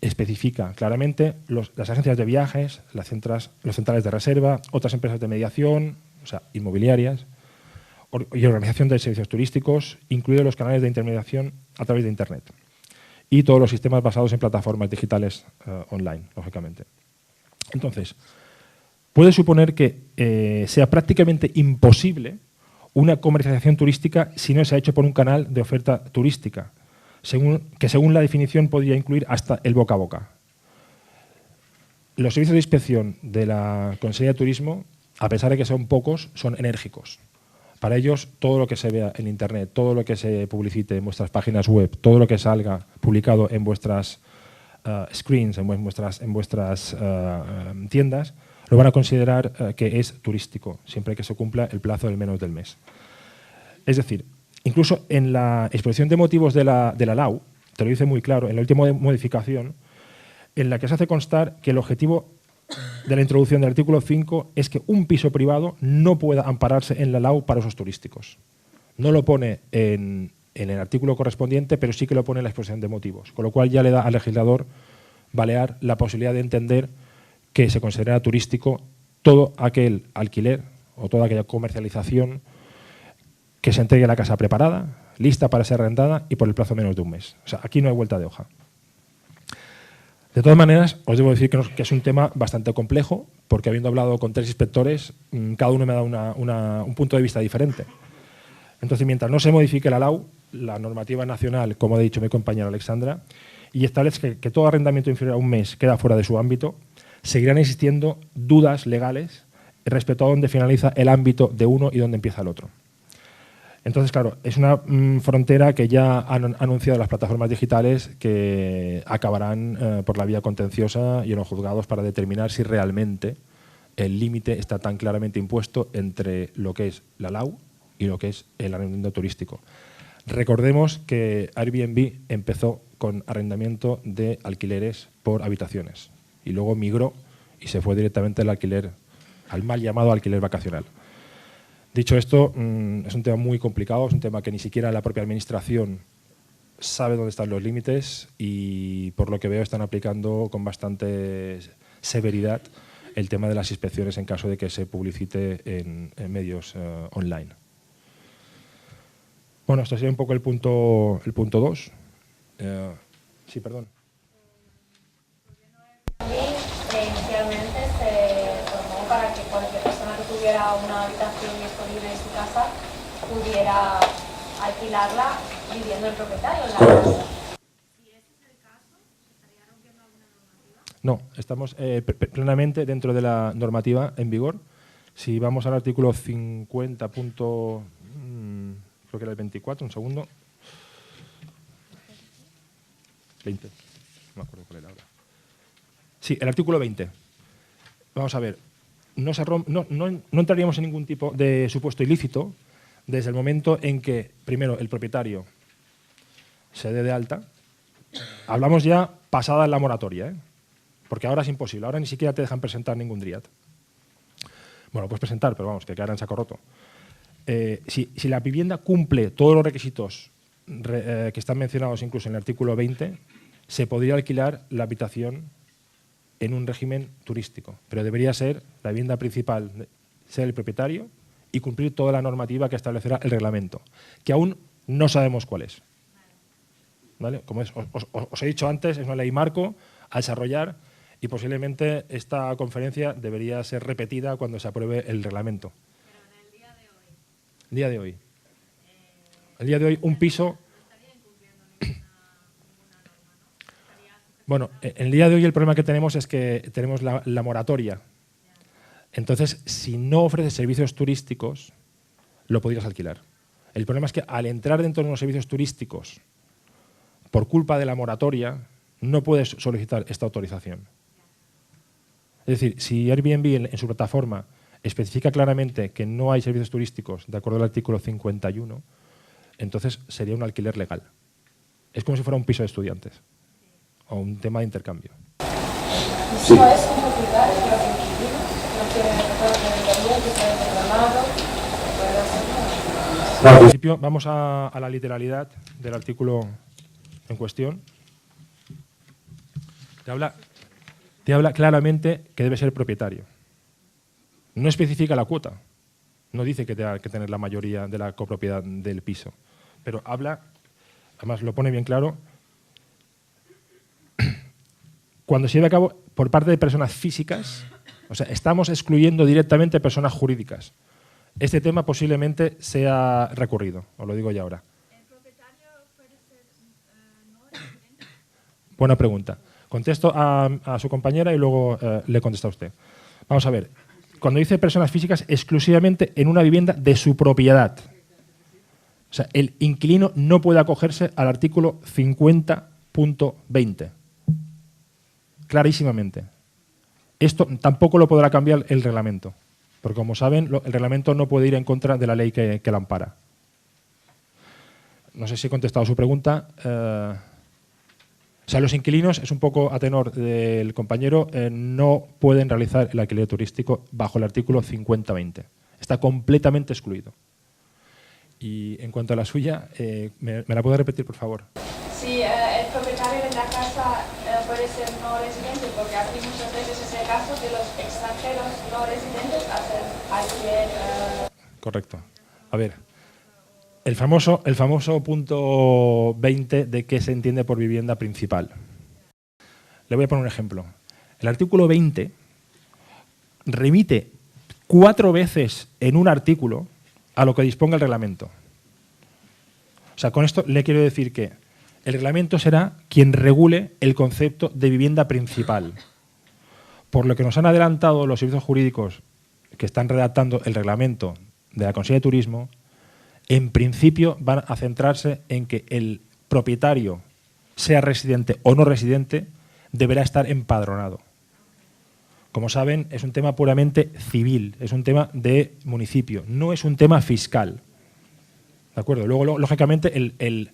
especifica claramente las agencias de viajes, los centrales de reserva, otras empresas de mediación, o sea, inmobiliarias, y organización de servicios turísticos, incluidos los canales de intermediación a través de Internet, y todos los sistemas basados en plataformas digitales online, lógicamente. Entonces, puede suponer que sea prácticamente imposible una comercialización turística si no se ha hecho por un canal de oferta turística, que según la definición podría incluir hasta el boca a boca. Los servicios de inspección de la Consellería de Turismo, a pesar de que son pocos, son enérgicos. Para ellos, todo lo que se vea en Internet, todo lo que se publicite en vuestras páginas web, todo lo que salga publicado en vuestras screens, en vuestras tiendas, lo van a considerar que es turístico, siempre que se cumpla el plazo del menos del mes. Es decir, incluso en la exposición de motivos de la LAU, te lo dice muy claro, en la última modificación, en la que se hace constar que el objetivo de la introducción del artículo 5 es que un piso privado no pueda ampararse en la LAU para usos turísticos. No lo pone en el artículo correspondiente, pero sí que lo pone en la exposición de motivos, con lo cual ya le da al legislador balear la posibilidad de entender que se considera turístico todo aquel alquiler o toda aquella comercialización que se entregue la casa preparada, lista para ser arrendada y por el plazo menos de un mes. O sea, aquí no hay vuelta de hoja. De todas maneras, os debo decir que es un tema bastante complejo, porque habiendo hablado con 3 inspectores, cada uno me ha dado un punto de vista diferente. Entonces, mientras no se modifique la LAU, la normativa nacional, como ha dicho mi compañera Alexandra, y establezca que todo arrendamiento inferior a un mes queda fuera de su ámbito, seguirán existiendo dudas legales respecto a dónde finaliza el ámbito de uno y dónde empieza el otro. Entonces, claro, es una frontera que ya han anunciado las plataformas digitales que acabarán por la vía contenciosa y en los juzgados para determinar si realmente el límite está tan claramente impuesto entre lo que es la LAU y lo que es el arrendamiento turístico. Recordemos que Airbnb empezó con arrendamiento de alquileres por habitaciones y luego migró y se fue directamente al alquiler, al mal llamado alquiler vacacional. Dicho esto, es un tema muy complicado, es un tema que ni siquiera la propia administración sabe dónde están los límites y por lo que veo están aplicando con bastante severidad el tema de las inspecciones en caso de que se publicite en medios online. Bueno, esto sería un poco el punto 2. Sí, perdón. Inicialmente se formó para que cualquier persona que tuviera una habitación disponible en su casa pudiera alquilarla viviendo el propietario en la casa. Si ese es el caso, ¿se estaría rompiendo alguna normativa? No, estamos plenamente dentro de la normativa en vigor. Si vamos al artículo 50. Creo que era el 24, un segundo. 20. No me acuerdo cuál era ahora. Sí, el artículo 20. Vamos a ver. No entraríamos en ningún tipo de supuesto ilícito desde el momento en que, primero, el propietario se dé de alta. Hablamos ya pasada la moratoria, ¿eh? Porque ahora es imposible. Ahora ni siquiera te dejan presentar ningún DRIAD. Bueno, puedes presentar, pero vamos, que quedará en saco roto. Si la vivienda cumple todos los requisitos que están mencionados incluso en el artículo 20, se podría alquilar la habitación en un régimen turístico, pero debería ser la vivienda principal, ser el propietario y cumplir toda la normativa que establecerá el reglamento, que aún no sabemos cuál es. ¿Vale? Como os he dicho antes, es una ley marco a desarrollar y posiblemente esta conferencia debería ser repetida cuando se apruebe el reglamento. Pero en el día de hoy. El día de hoy. El día de hoy un piso... Bueno, en el día de hoy el problema que tenemos es que tenemos la moratoria. Entonces, si no ofreces servicios turísticos, lo podrías alquilar. El problema es que al entrar dentro de unos servicios turísticos, por culpa de la moratoria, no puedes solicitar esta autorización. Es decir, si Airbnb en su plataforma especifica claramente que no hay servicios turísticos de acuerdo al artículo 51, entonces sería un alquiler legal. Es como si fuera un piso de estudiantes o un tema de intercambio. Sí. ¿No es un propietario que los inquilinos no quieren el que está reclamado? En principio, vamos a la literalidad del artículo en cuestión. Te habla claramente que debe ser propietario. No especifica la cuota. No dice que tenga que tener la mayoría de la copropiedad del piso. Pero habla, además lo pone bien claro, cuando se lleve a cabo por parte de personas físicas, o sea, estamos excluyendo directamente personas jurídicas. Este tema posiblemente sea recurrido, os lo digo ya ahora. ¿El propietario puede ser no residente? Buena pregunta. Contesto a su compañera y luego le contesta a usted. Vamos a ver. Cuando dice personas físicas, exclusivamente en una vivienda de su propiedad. O sea, el inquilino no puede acogerse al artículo 50.20. Clarísimamente. Esto tampoco lo podrá cambiar el reglamento, porque como saben, el reglamento no puede ir en contra de la ley que la ampara. No sé si he contestado su pregunta. O sea, los inquilinos, es un poco a tenor del compañero, no pueden realizar el alquiler turístico bajo el artículo 50.20. Está completamente excluido. Y en cuanto a la suya, ¿me la puede repetir, por favor? Si el propietario de la casa puede ser no residente, porque aquí muchas veces es el caso de los extranjeros no residentes hacen alquiler. Correcto. A ver, el famoso punto 20 de qué se entiende por vivienda principal. Le voy a poner un ejemplo. El artículo 20 remite 4 veces en un artículo a lo que disponga el reglamento. O sea, con esto le quiero decir que El reglamento será quien regule el concepto de vivienda principal. Por lo que nos han adelantado los servicios jurídicos que están redactando el reglamento de la Consellería de Turismo, en principio van a centrarse en que el propietario, sea residente o no residente, deberá estar empadronado. Como saben, es un tema puramente civil, es un tema de municipio, no es un tema fiscal. ¿De acuerdo? Luego, lógicamente, el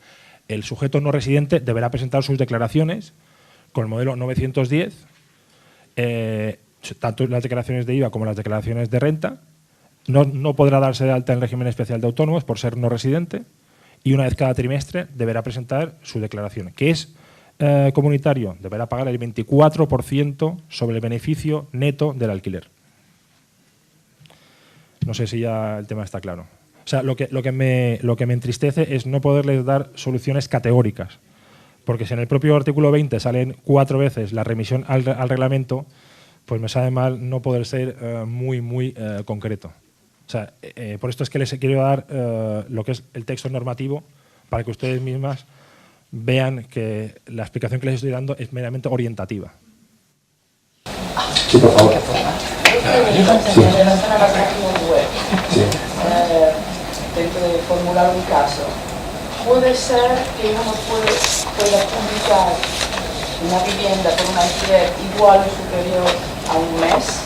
sujeto no residente deberá presentar sus declaraciones con el modelo 910, tanto las declaraciones de IVA como las declaraciones de renta. No podrá darse de alta en régimen especial de autónomos por ser no residente, y una vez cada trimestre deberá presentar su declaración, que es comunitario, deberá pagar el 24% sobre el beneficio neto del alquiler. No sé si ya el tema está claro. O sea, lo que me entristece es no poderles dar soluciones categóricas, porque si en el propio artículo 20 salen 4 veces la remisión al reglamento, pues me sabe mal no poder ser muy concreto. O sea, por esto es que les quiero dar lo que es el texto normativo para que ustedes mismas vean que la explicación que les estoy dando es meramente orientativa. Sí, por favor. Sí. En relación a la página web, dentro de formular un caso, puede ser que uno pueda publicar una vivienda por un alquiler igual o superior a un mes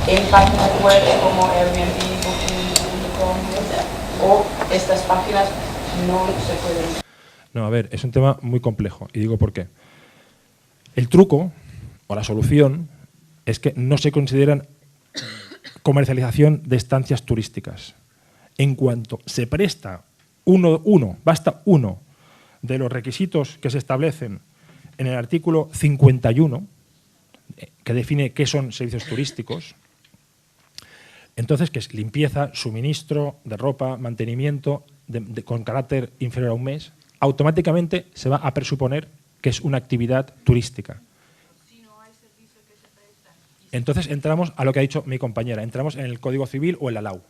en páginas web como Airbnb, Booking.com, o estas páginas no se pueden. No, a ver, es un tema muy complejo y digo por qué. El truco o la solución es que no se consideran comercialización de estancias turísticas. En cuanto se presta basta uno de los requisitos que se establecen en el artículo 51, que define qué son servicios turísticos, entonces, que es limpieza, suministro de ropa, mantenimiento con carácter inferior a un mes, automáticamente se va a presuponer que es una actividad turística. Entonces entramos a lo que ha dicho mi compañera, entramos en el Código Civil o en la LAU.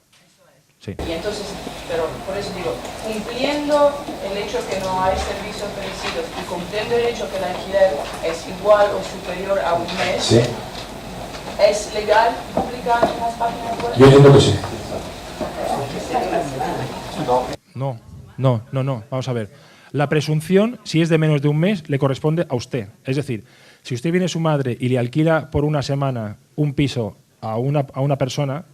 Sí. Y entonces, pero por eso digo, cumpliendo el hecho que no hay servicios ofrecidos y cumpliendo el hecho que el alquiler es igual o superior a un mes, Sí. ¿es legal publicar en las páginas web? Yo entiendo que sí. No. Vamos a ver. La presunción, si es de menos de un mes, le corresponde a usted. Es decir, si usted viene su madre y le alquila por una semana un piso a una persona...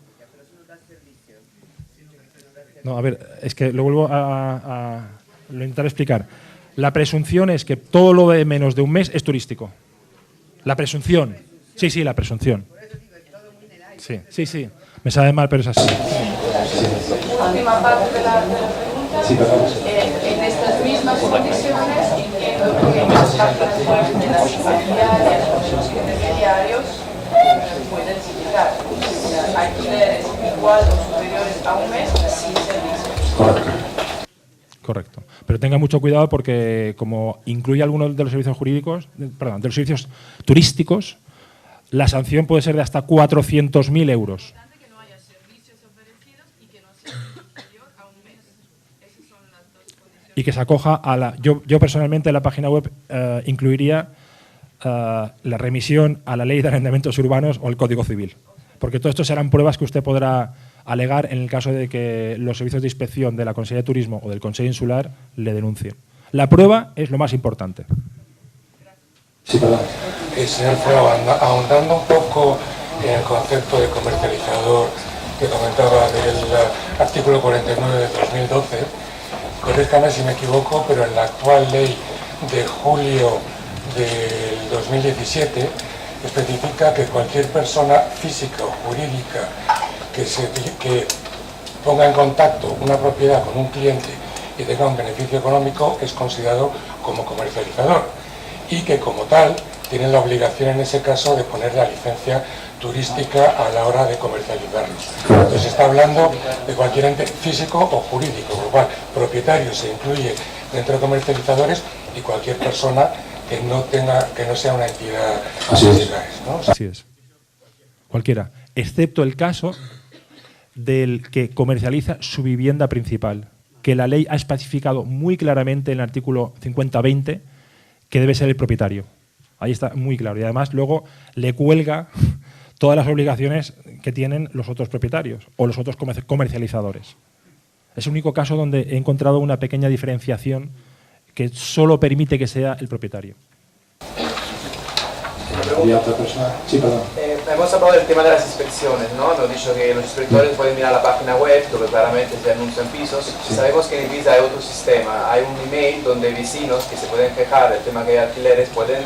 No, a ver, es que lo vuelvo a intentar explicar. La presunción es que todo lo de menos de un mes es turístico. La presunción. Sí, la presunción. Sí. Me sabe mal, pero es así. Última parte de la pregunta. Sí, en estas mismas condiciones, entiendo que en las páginas web de las inmobiliarias o de los intermediarios pueden indicar alquileres igual o superiores a un mes sin servicio. Correcto. Pero tenga mucho cuidado porque como incluye algunos de los servicios jurídicos, de los servicios turísticos, la sanción puede ser de hasta 400.000 euros. Y que se acoja a la... Yo personalmente en la página web incluiría la remisión a la Ley de Arrendamientos Urbanos o el Código Civil. Porque todo esto serán pruebas que usted podrá alegar en el caso de que los servicios de inspección de la Consellería de Turismo o del Consejo Insular le denuncien. La prueba es lo más importante. Sí, perdón. Señor Frau, ahondando un poco en el concepto de comercializador que comentaba del artículo 49 de 2012, corríjame si me equivoco, pero en la actual ley de julio del 2017 especifica que cualquier persona física o jurídica que ponga en contacto una propiedad con un cliente y tenga un beneficio económico es considerado como comercializador y que como tal tienen la obligación en ese caso de poner la licencia turística a la hora de comercializarlos. Entonces está hablando de cualquier ente físico o jurídico, con lo cual propietario se incluye dentro de comercializadores y cualquier persona que no sea una entidad física, ¿no? Así es. Cualquiera, excepto el caso del que comercializa su vivienda principal. que la ley ha especificado muy claramente en el artículo 50-20 que debe ser el propietario. Ahí está muy claro. Y además luego le cuelga todas las obligaciones que tienen los otros propietarios o los otros comercializadores. Es el único caso donde he encontrado una pequeña diferenciación que solo permite que sea el propietario. ¿Otra persona? Sí, perdón. Hemos hablado del tema de las inspecciones, ¿no? Hemos dicho que los inspectores pueden mirar la página web, donde claramente se anuncian pisos. Sí. Sabemos que en Ibiza hay otro sistema, hay un email donde vecinos que se pueden quejar del tema que hay alquileres pueden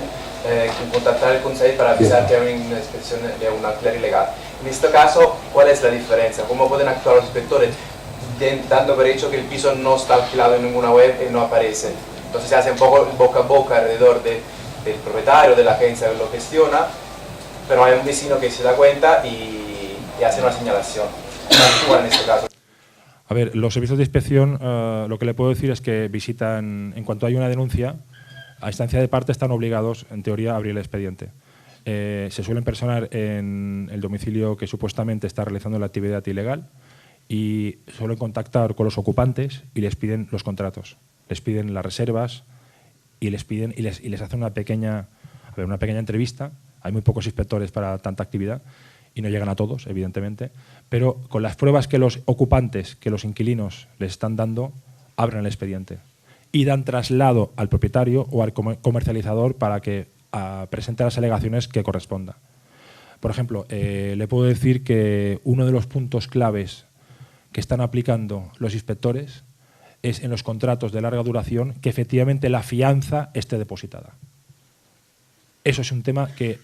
contactar el consejo para avisar que hay una inspección de un alquiler ilegal. En este caso, ¿cuál es la diferencia? ¿Cómo pueden actuar los inspectores? Dando por hecho que el piso no está alquilado en ninguna web y no aparece. Entonces se hace un poco boca a boca alrededor del propietario, de la agencia que lo gestiona, pero hay un vecino que se da cuenta y hace una señalación. ¿Cómo actúan en este caso? A ver, los servicios de inspección, lo que le puedo decir es que visitan, en cuanto hay una denuncia, a instancia de parte están obligados, en teoría, a abrir el expediente. Se suelen personar en el domicilio que supuestamente está realizando la actividad ilegal y suelen contactar con los ocupantes y les piden los contratos, les piden las reservas y les hacen una pequeña entrevista. Hay muy pocos inspectores para tanta actividad y no llegan a todos, evidentemente, pero con las pruebas que los ocupantes, que los inquilinos les están dando, abren el expediente y dan traslado al propietario o al comercializador para que presente las alegaciones que corresponda. Por ejemplo, le puedo decir que uno de los puntos claves que están aplicando los inspectores es en los contratos de larga duración que efectivamente la fianza esté depositada. Eso es un tema que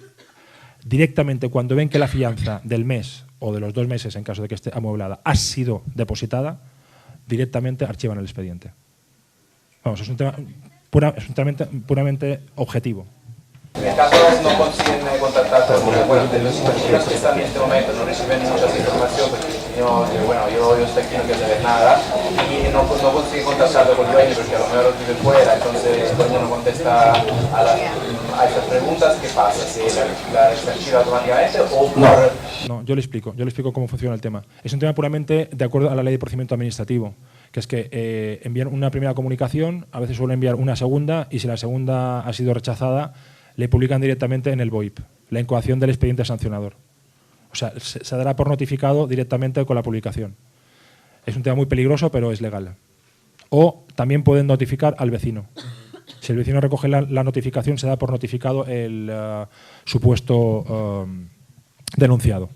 directamente cuando ven que la fianza del mes o de los 2 meses en caso de que esté amueblada ha sido depositada, directamente archivan el expediente. Vamos, es un tema puramente objetivo. En el caso no consiguen contactar con los inspectores que están en este momento, no reciben mucha información porque el señor, yo estoy aquí, no quiero saber nada, y no consiguen contactar con el dueño porque a lo mejor vive fuera, entonces el dueño no contesta a estas preguntas. ¿Qué pasa? ¿Se archiva automáticamente o por...? No, yo le explico cómo funciona el tema. Es un tema puramente de acuerdo a la ley de procedimiento administrativo, que es que envían una primera comunicación, a veces suelen enviar una segunda y si la segunda ha sido rechazada, le publican directamente en el BOIP, la incoación del expediente sancionador. O sea, se dará por notificado directamente con la publicación. Es un tema muy peligroso, pero es legal. O también pueden notificar al vecino. Si el vecino recoge la notificación, se da por notificado el supuesto denunciado.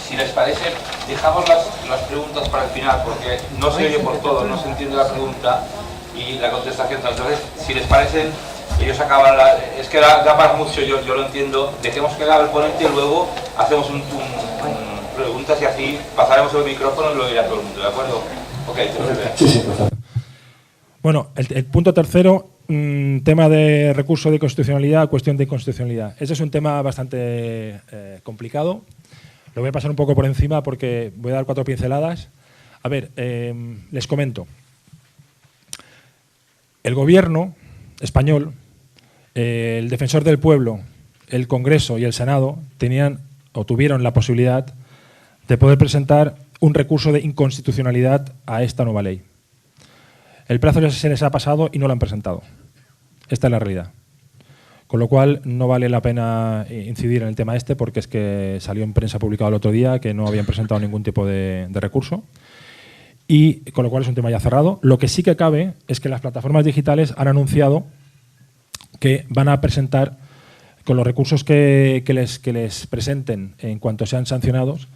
Si les parece, dejamos las preguntas para el final, porque no se oye por todo, no se entiende la pregunta y la contestación. Entonces, si les parece, ellos acaban es que da para mucho, yo lo entiendo. Dejemos que haga el ponente y luego hacemos preguntas y así pasaremos el micrófono y lo dirá todo el mundo, ¿de acuerdo? Ok, sí, perfecto. Bueno, el punto tercero, tema de recurso de constitucionalidad, cuestión de inconstitucionalidad. Este es un tema bastante complicado. Lo voy a pasar un poco por encima porque voy a dar 4 pinceladas. A ver, les comento. El gobierno español, el defensor del pueblo, el Congreso y el Senado tuvieron la posibilidad de poder presentar un recurso de inconstitucionalidad a esta nueva ley. El plazo se les ha pasado y no lo han presentado. Esta es la realidad. Con lo cual no vale la pena incidir en el tema porque es que salió en prensa publicado el otro día que no habían presentado ningún tipo de recurso y con lo cual es un tema ya cerrado. Lo que sí que cabe es que las plataformas digitales han anunciado que van a presentar, con los recursos que les presenten en cuanto sean sancionados,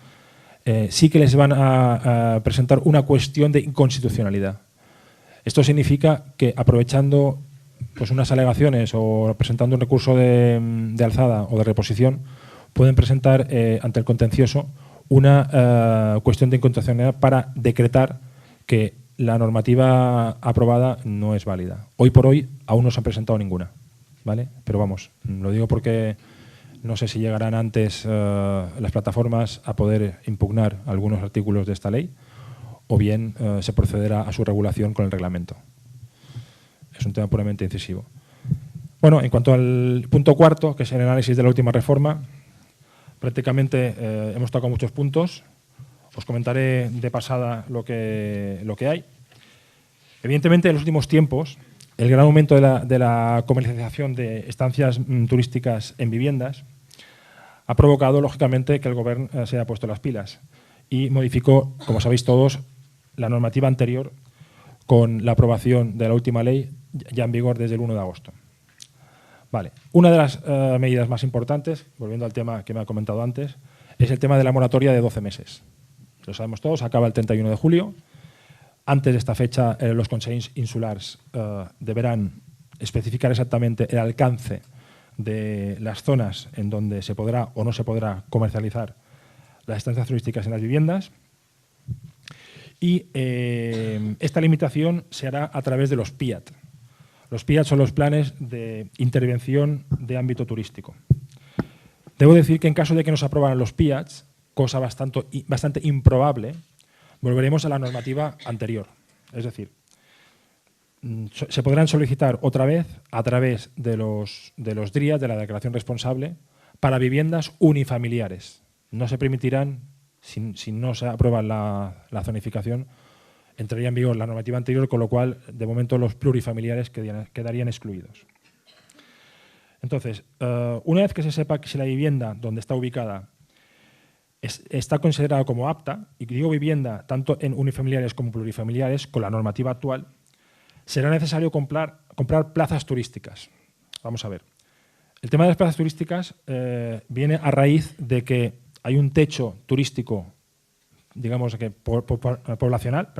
sí que les van a presentar una cuestión de inconstitucionalidad. Esto significa que aprovechando pues unas alegaciones o presentando un recurso de alzada o de reposición, pueden presentar ante el contencioso una cuestión de inconstitucionalidad para decretar que la normativa aprobada no es válida. Hoy por hoy aún no se han presentado ninguna, ¿vale? Pero vamos, lo digo porque no sé si llegarán antes las plataformas a poder impugnar algunos artículos de esta ley o bien se procederá a su regulación con el reglamento. Es un tema puramente incisivo. Bueno, en cuanto al punto cuarto, que es el análisis de la última reforma, prácticamente hemos tocado muchos puntos. os comentaré de pasada lo que hay. Evidentemente, en los últimos tiempos, el gran aumento de la comercialización de estancias turísticas en viviendas ha provocado, lógicamente, que el Gobierno se haya puesto las pilas y modificó, como sabéis todos, la normativa anterior con la aprobación de la última ley ya en vigor desde el 1 de agosto. Vale. Una de las medidas más importantes, volviendo al tema que me ha comentado antes, es el tema de la moratoria de 12 meses. Lo sabemos todos, acaba el 31 de julio. Antes de esta fecha, los consells insulars deberán especificar exactamente el alcance de las zonas en donde se podrá o no se podrá comercializar las estancias turísticas en las viviendas. Y esta limitación se hará a través de los PIAT. Los PIAT son los planes de intervención de ámbito turístico. Debo decir que en caso de que nos aprobaran los PIAT, cosa bastante improbable, volveremos a la normativa anterior. Es decir, se podrán solicitar otra vez a través de los DRIAT, de la declaración responsable, para viviendas unifamiliares. No se permitirán, si no se aprueba la zonificación, entraría en vigor la normativa anterior, con lo cual, de momento, los plurifamiliares quedarían excluidos. Entonces, una vez que se sepa que si la vivienda donde está ubicada está considerada como apta, y digo vivienda tanto en unifamiliares como plurifamiliares, con la normativa actual, será necesario comprar plazas turísticas. Vamos a ver. El tema de las plazas turísticas viene a raíz de que hay un techo turístico, digamos que poblacional,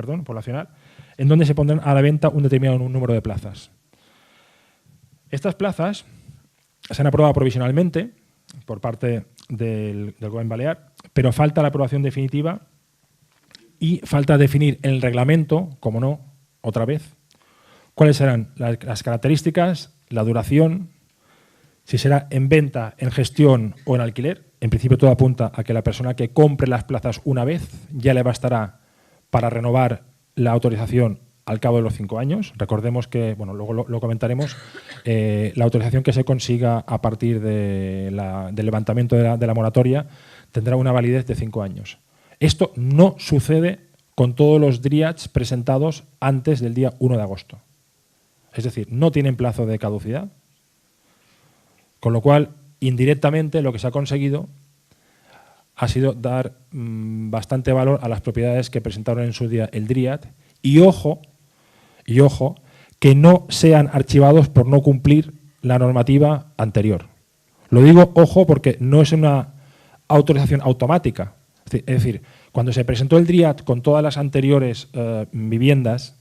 en donde se pondrán a la venta un determinado número de plazas. Estas plazas se han aprobado provisionalmente por parte del Gobierno balear, pero falta la aprobación definitiva y falta definir en el reglamento, como no, otra vez, cuáles serán las características, la duración, si será en venta, en gestión o en alquiler. En principio todo apunta a que la persona que compre las plazas una vez ya le bastará para renovar la autorización al cabo de los 5 años. Recordemos que, bueno, luego lo comentaremos, la autorización que se consiga a partir del levantamiento de la moratoria tendrá una validez de 5 años. Esto no sucede con todos los DRIATs presentados antes del día 1 de agosto. Es decir, no tienen plazo de caducidad, con lo cual, indirectamente, lo que se ha conseguido ha sido dar bastante valor a las propiedades que presentaron en su día el DRIAT y ojo, que no sean archivados por no cumplir la normativa anterior. Lo digo, ojo, porque no es una autorización automática. Es decir, cuando se presentó el DRIAT con todas las anteriores viviendas,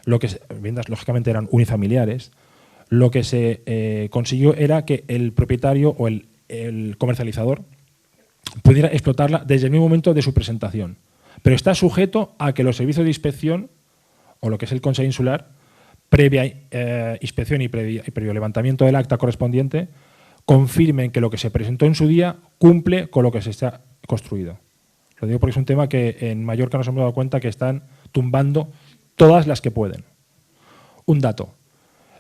viviendas lógicamente eran unifamiliares, lo que se consiguió era que el propietario o el comercializador pudiera explotarla desde el mismo momento de su presentación. Pero está sujeto a que los servicios de inspección, o lo que es el Consell Insular, previa inspección y previo levantamiento del acta correspondiente, confirmen que lo que se presentó en su día cumple con lo que se está construido. Lo digo porque es un tema que en Mallorca nos hemos dado cuenta que están tumbando todas las que pueden. Un dato.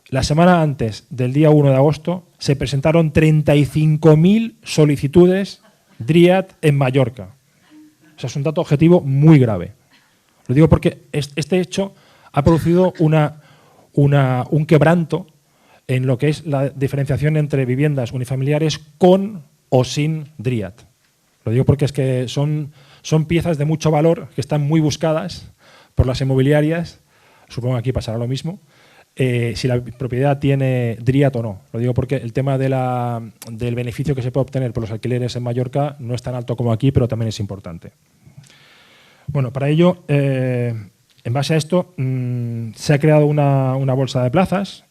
La semana antes del día 1 de agosto se presentaron 35.000 solicitudes DRIAT en Mallorca. O sea, es un dato objetivo muy grave. Lo digo porque este hecho ha producido un quebranto en lo que es la diferenciación entre viviendas unifamiliares con o sin DRIAT. Lo digo porque es que son piezas de mucho valor que están muy buscadas por las inmobiliarias. Supongo que aquí pasará lo mismo. Si la propiedad tiene DRIAT o no. Lo digo porque el tema del beneficio que se puede obtener por los alquileres en Mallorca no es tan alto como aquí, pero también es importante. Bueno, para ello, en base a esto, se ha creado una bolsa de plazas,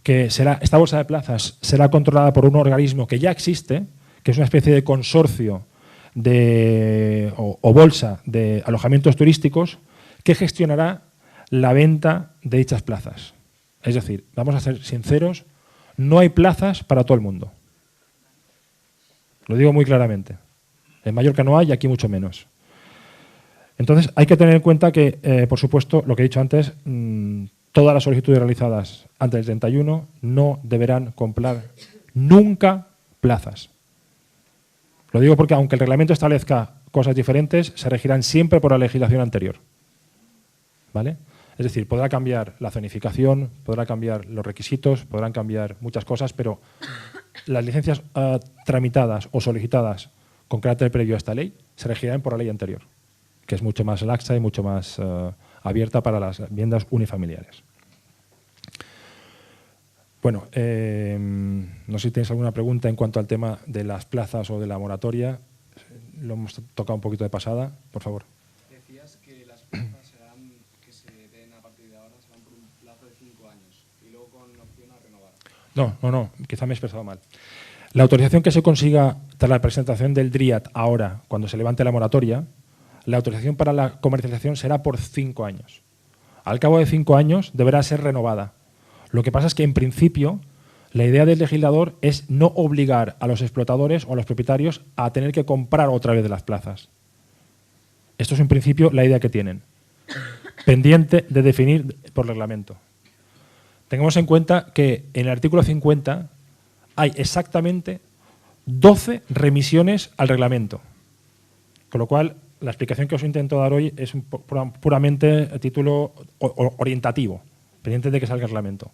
esta bolsa de plazas será controlada por un organismo que ya existe, que es una especie de consorcio o bolsa de alojamientos turísticos que gestionará la venta de dichas plazas. Es decir, vamos a ser sinceros, no hay plazas para todo el mundo. Lo digo muy claramente. En Mallorca no hay y aquí mucho menos. Entonces, hay que tener en cuenta que, por supuesto, lo que he dicho antes, todas las solicitudes realizadas antes del 31 no deberán comprar nunca plazas. Lo digo porque, aunque el reglamento establezca cosas diferentes, se regirán siempre por la legislación anterior. ¿Vale? Es decir, podrá cambiar la zonificación, podrá cambiar los requisitos, podrán cambiar muchas cosas, pero las licencias tramitadas o solicitadas con carácter previo a esta ley se regirán por la ley anterior, que es mucho más laxa y mucho más abierta para las viviendas unifamiliares. Bueno, no sé si tenéis alguna pregunta en cuanto al tema de las plazas o de la moratoria. Lo hemos tocado un poquito de pasada, por favor. Decías que las plazas que se den a partir de ahora serán por un plazo de 5 años y luego con opción a renovar. No, quizá me he expresado mal. La autorización que se consiga tras la presentación del DRIAD ahora, cuando se levante la moratoria, la autorización para la comercialización será por 5 años. Al cabo de 5 años deberá ser renovada. Lo que pasa es que, en principio, la idea del legislador es no obligar a los explotadores o a los propietarios a tener que comprar otra vez de las plazas. Esto es, en principio, la idea que tienen, pendiente de definir por reglamento. Tengamos en cuenta que en el artículo 50 hay exactamente 12 remisiones al reglamento, con lo cual la explicación que os intento dar hoy es puramente a título orientativo, pendiente de que salga el reglamento.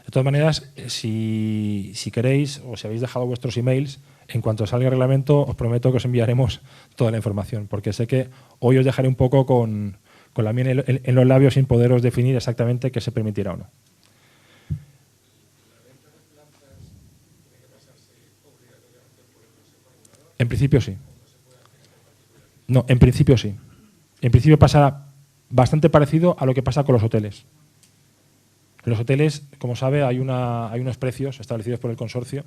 De todas maneras, si queréis o si habéis dejado vuestros emails, en cuanto salga el reglamento os prometo que os enviaremos toda la información, porque sé que hoy os dejaré un poco con la miel en los labios sin poderos definir exactamente qué se permitirá o no. En principio sí. No, en principio sí. En principio pasa bastante parecido a lo que pasa con los hoteles. En los hoteles, como sabe, hay unos precios establecidos por el consorcio.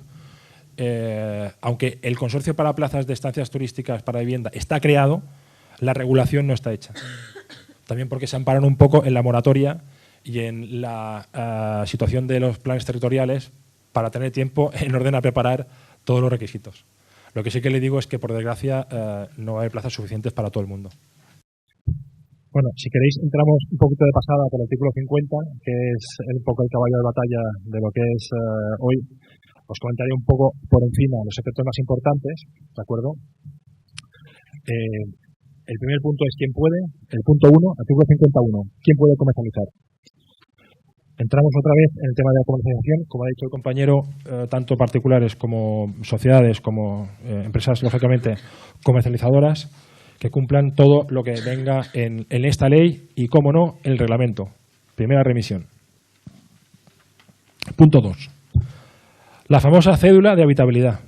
Aunque el consorcio para plazas de estancias turísticas para vivienda está creado, la regulación no está hecha. También porque se amparan un poco en la moratoria y en la situación de los planes territoriales para tener tiempo en orden a preparar todos los requisitos. Lo que sí que le digo es que, por desgracia, no hay plazas suficientes para todo el mundo. Bueno, si queréis, entramos un poquito de pasada por el artículo 50, que es un poco el caballo de batalla de lo que es hoy. Os comentaré un poco por encima los aspectos más importantes, ¿de acuerdo? El primer punto es quién puede. El punto 1, artículo 51, ¿quién puede comercializar? Entramos otra vez en el tema de la comercialización. Como ha dicho el compañero, tanto particulares como sociedades, como empresas, lógicamente, comercializadoras, que cumplan todo lo que venga en esta ley y, cómo no, el reglamento. Primera remisión. Punto 2. La famosa cédula de habitabilidad.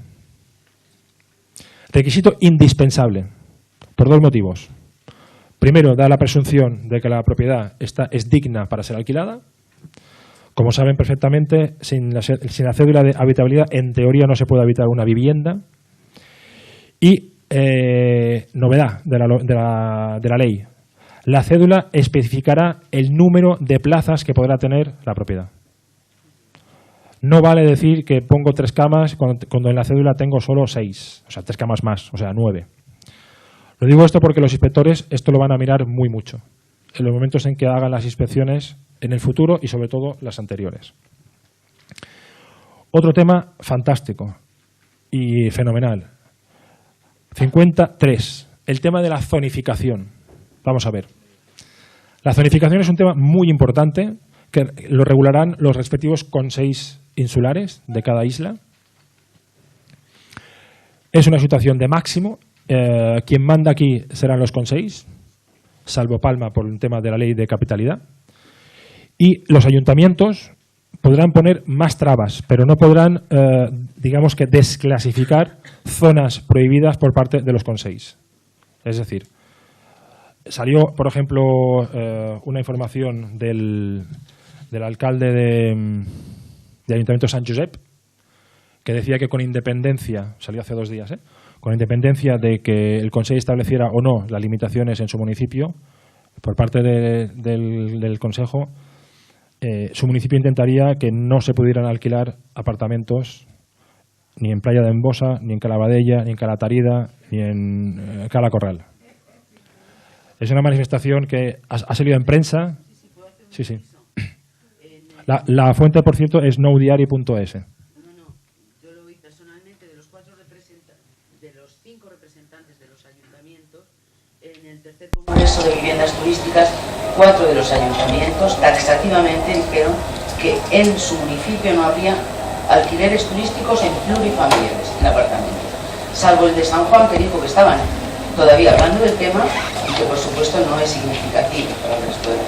Requisito indispensable, por dos motivos. Primero, da la presunción de que la propiedad es digna para ser alquilada. Como saben perfectamente, sin la cédula de habitabilidad, en teoría no se puede habitar una vivienda. Y novedad de la ley, la cédula especificará el número de plazas que podrá tener la propiedad. No vale decir que pongo 3 camas cuando en la cédula tengo solo 6, o sea, 3 camas más, o sea, 9. Lo digo esto porque los inspectores esto lo van a mirar muy mucho en los momentos en que hagan las inspecciones en el futuro y sobre todo las anteriores. Otro tema fantástico y fenomenal. 53. El tema de la zonificación. Vamos a ver. La zonificación es un tema muy importante que lo regularán los respectivos consejos insulares de cada isla. Es una situación de máximo. Quien manda aquí serán los consejos, salvo Palma por el tema de la ley de capitalidad. Y los ayuntamientos podrán poner más trabas, pero no podrán, digamos que, desclasificar zonas prohibidas por parte de los consejos. Es decir, salió, por ejemplo, una información del alcalde de Ayuntamiento de Sant Josep, que decía que con independencia, salió hace 2 días, con independencia de que el Consejo estableciera o no las limitaciones en su municipio, por parte del Consejo, su municipio intentaría que no se pudieran alquilar apartamentos ni en Playa de Embosa, ni en Calabadella, ni en Calatarida, ni en Cala Corral. Es una manifestación que ha salido en prensa. Sí, sí. La fuente, por cierto, es noudiari.es. Yo lo oí personalmente de los 5 representantes de los ayuntamientos censo de viviendas turísticas, 4 de los ayuntamientos taxativamente dijeron que en su municipio no habría alquileres turísticos en plurifamiliares, en apartamentos, salvo el de San Juan, que dijo que estaban todavía hablando del tema y que por supuesto no es significativo para el resto de la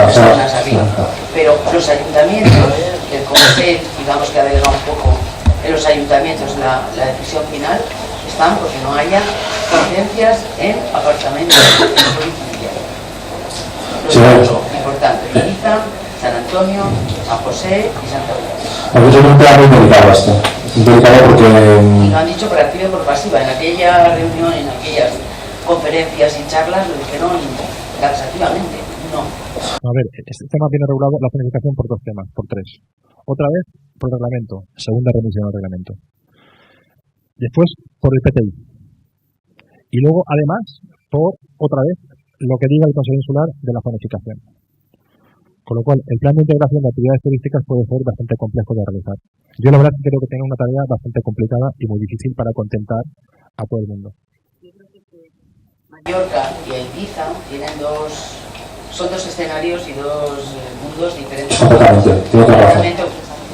personas arriba. Pero los ayuntamientos, el comité, digamos que ha delegado un poco en los ayuntamientos la decisión final, están porque no haya licencias en apartamentos plurifamiliares. Importante, Ibiza, San Antonio, San José y Santa Bárbara. Es un plan muy delicado esto. Es delicado porque... Y lo han dicho por activa y por pasiva. En aquella reunión, en aquellas conferencias y charlas lo dijeron taxativamente. No. A ver, este tema viene regulado, la zonificación, por 2 temas, por 3. Otra vez por el reglamento, segunda remisión del reglamento. Después por el PTI. Y luego, además, por, otra vez, lo que diga el Consejo Insular de la zonificación. Con lo cual, el plan de integración de actividades turísticas puede ser bastante complejo de realizar. Yo la verdad creo que tiene una tarea bastante complicada y muy difícil para contentar a todo el mundo. Mallorca y Ibiza tienen son 2 escenarios y 2 mundos diferentes. Totalmente.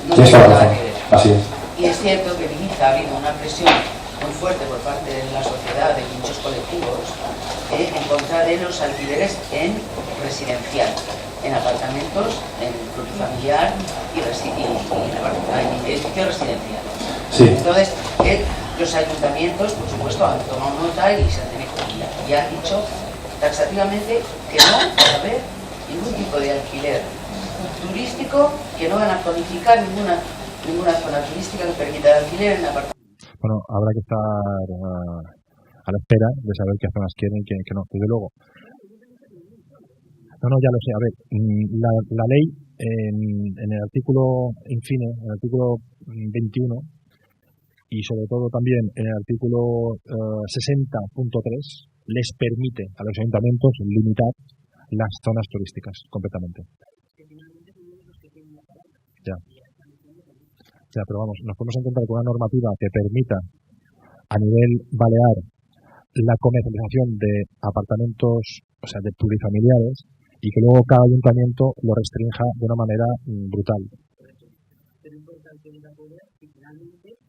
No tiene nada que ver. Así es. Y es cierto que en Ibiza ha habido una presión muy fuerte por parte de la sociedad, de muchos colectivos, en contra de los alquileres en residencial, en apartamentos, en plurifamiliar y en edificio residencial. Sí. Entonces, los ayuntamientos, por supuesto, han tomado nota y se han tenido y han dicho taxativamente que no va a haber ningún tipo de alquiler turístico, que no van a codificar ninguna zona turística que permita el alquiler en apartamentos. Bueno, habrá que estar a la espera de saber qué zonas quieren y qué no. Desde luego. No, ya lo sé. A ver, la ley en el artículo, en el artículo 21 y sobre todo también en el artículo 60.3 les permite a los ayuntamientos limitar las zonas turísticas completamente. Ya, pero vamos, nos podemos encontrar con una normativa que permita a nivel balear la comercialización de apartamentos, o sea, de plurifamiliares, y que luego cada ayuntamiento lo restrinja de una manera brutal.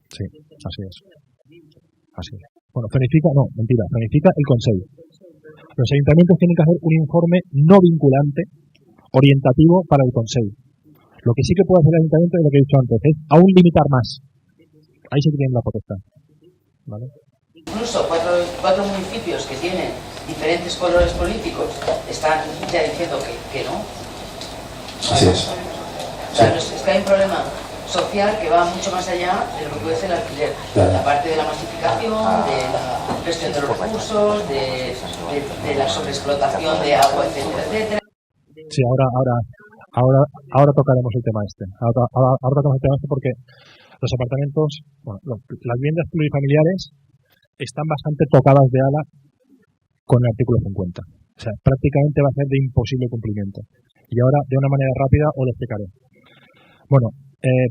Sí, así es. Bueno, zonifica el Consejo. Los ayuntamientos tienen que hacer un informe no vinculante, orientativo para el Consejo. Lo que sí que puede hacer el ayuntamiento es lo que he dicho antes, es aún limitar más. Ahí sí que tienen la potestad. ¿Vale? Incluso cuatro municipios que tienen diferentes colores políticos están ya diciendo que no. Así es. O sea, es que hay un problema social que va mucho más allá de lo que puede ser el alquiler. La parte de la masificación, de la gestión de los recursos, de la sobreexplotación de agua, etcétera, etcétera. Sí, ahora tocaremos el tema este. Ahora tocaremos el tema este porque los apartamentos, las viviendas plurifamiliares están bastante tocadas de ala con el artículo 50. O sea, prácticamente va a ser de imposible cumplimiento. Y ahora, de una manera rápida, os lo explicaré. Bueno,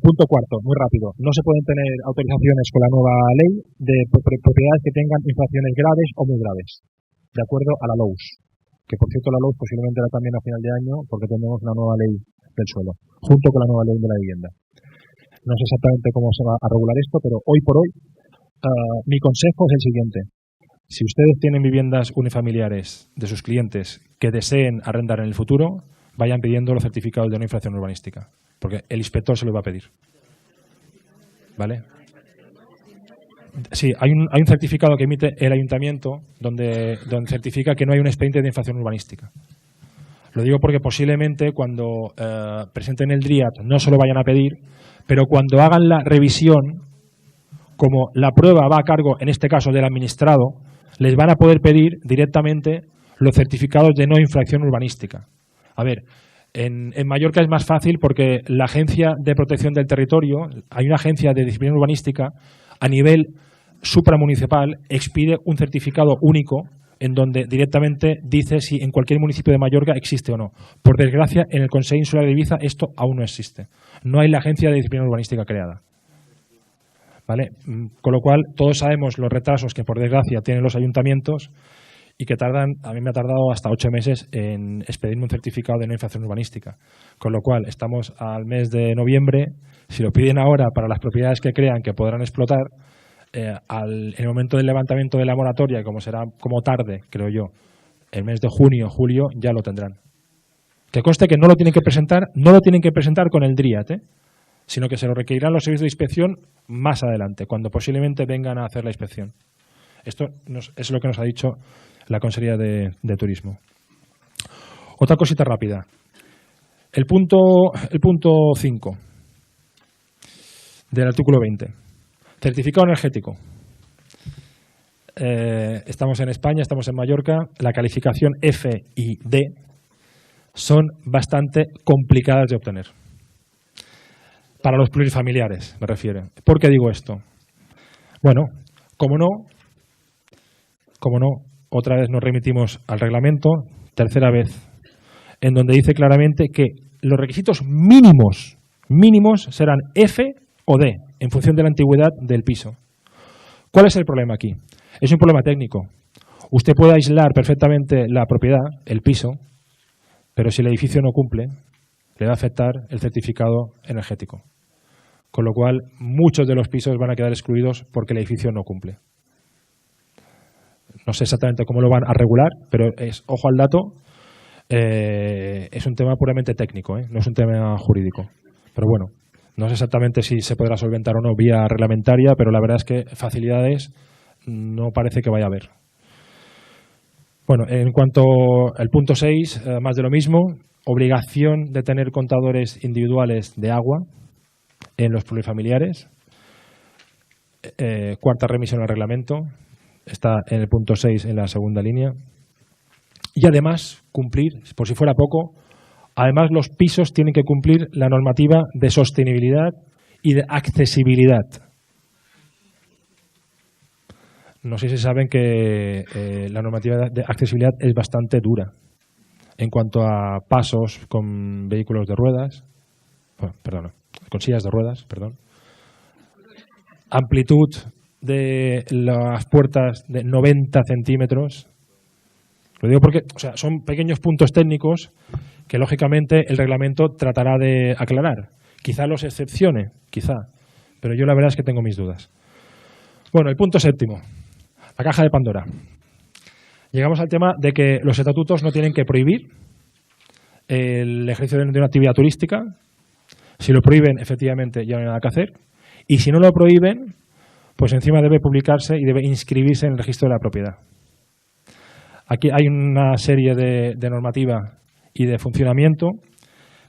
punto cuarto, muy rápido. No se pueden tener autorizaciones con la nueva ley de propiedades que tengan infracciones graves o muy graves, de acuerdo a la LOUS. Que, por cierto, la LOUS posiblemente la cambien a final de año porque tenemos una nueva ley del suelo, junto con la nueva ley de la vivienda. No sé exactamente cómo se va a regular esto, pero hoy por hoy mi consejo es el siguiente. Si ustedes tienen viviendas unifamiliares de sus clientes que deseen arrendar en el futuro, vayan pidiendo los certificados de no infracción urbanística, porque el inspector se los va a pedir. ¿Vale? Sí, hay un certificado que emite el ayuntamiento donde certifica que no hay un expediente de infracción urbanística. Lo digo porque posiblemente cuando presenten el DRIAT no se lo vayan a pedir, pero cuando hagan la revisión, como la prueba va a cargo, en este caso, del administrado, les van a poder pedir directamente los certificados de no infracción urbanística. A ver, en Mallorca es más fácil porque la Agencia de Protección del Territorio, hay una agencia de disciplina urbanística a nivel supramunicipal, expide un certificado único en donde directamente dice si en cualquier municipio de Mallorca existe o no. Por desgracia, en el Consejo Insular de Ibiza esto aún no existe. No hay la Agencia de Disciplina Urbanística creada. ¿Vale? Con lo cual, todos sabemos los retrasos que por desgracia tienen los ayuntamientos y que tardan, a mí me ha tardado hasta 8 meses en expedirme un certificado de no infracción urbanística. Con lo cual, estamos al mes de noviembre, si lo piden ahora para las propiedades que crean que podrán explotar, en el momento del levantamiento de la moratoria, como será como tarde, creo yo, el mes de junio o julio, ya lo tendrán. Que conste que no lo tienen que presentar con el DRIAT, sino que se lo requerirán los servicios de inspección más adelante, cuando posiblemente vengan a hacer la inspección. Esto es lo que nos ha dicho la Consejería de Turismo. Otra cosita rápida. El punto 5 del artículo 20. Certificado energético. Estamos en España, estamos en Mallorca. La calificación F y D son bastante complicadas de obtener. Para los plurifamiliares, me refiero. ¿Por qué digo esto? Bueno, como no, otra vez nos remitimos al reglamento, tercera vez, en donde dice claramente que los requisitos mínimos serán F o D, en función de la antigüedad del piso. ¿Cuál es el problema aquí? Es un problema técnico. Usted puede aislar perfectamente la propiedad, el piso, pero si el edificio no cumple, le va a afectar el certificado energético. Con lo cual, muchos de los pisos van a quedar excluidos porque el edificio no cumple. No sé exactamente cómo lo van a regular, pero ojo al dato, es un tema puramente técnico, no es un tema jurídico. Pero bueno, no sé exactamente si se podrá solventar o no vía reglamentaria, pero la verdad es que facilidades no parece que vaya a haber. Bueno, en cuanto al punto 6, más de lo mismo, obligación de tener contadores individuales de agua en los plurifamiliares. Cuarta remisión al reglamento, está en el punto 6 en la segunda línea. Y además, cumplir, por si fuera poco, además los pisos tienen que cumplir la normativa de sostenibilidad y de accesibilidad. No sé si saben que la normativa de accesibilidad es bastante dura en cuanto a pasos con vehículos de ruedas, con sillas de ruedas, amplitud de las puertas de 90 centímetros. Lo digo porque son pequeños puntos técnicos que lógicamente el reglamento tratará de aclarar. Quizá los excepcione, pero yo la verdad es que tengo mis dudas. Bueno, el punto 7. La caja de Pandora. Llegamos al tema de que los estatutos no tienen que prohibir el ejercicio de una actividad turística. Si lo prohíben, efectivamente, ya no hay nada que hacer. Y si no lo prohíben, pues encima debe publicarse y debe inscribirse en el registro de la propiedad. Aquí hay una serie de normativa y de funcionamiento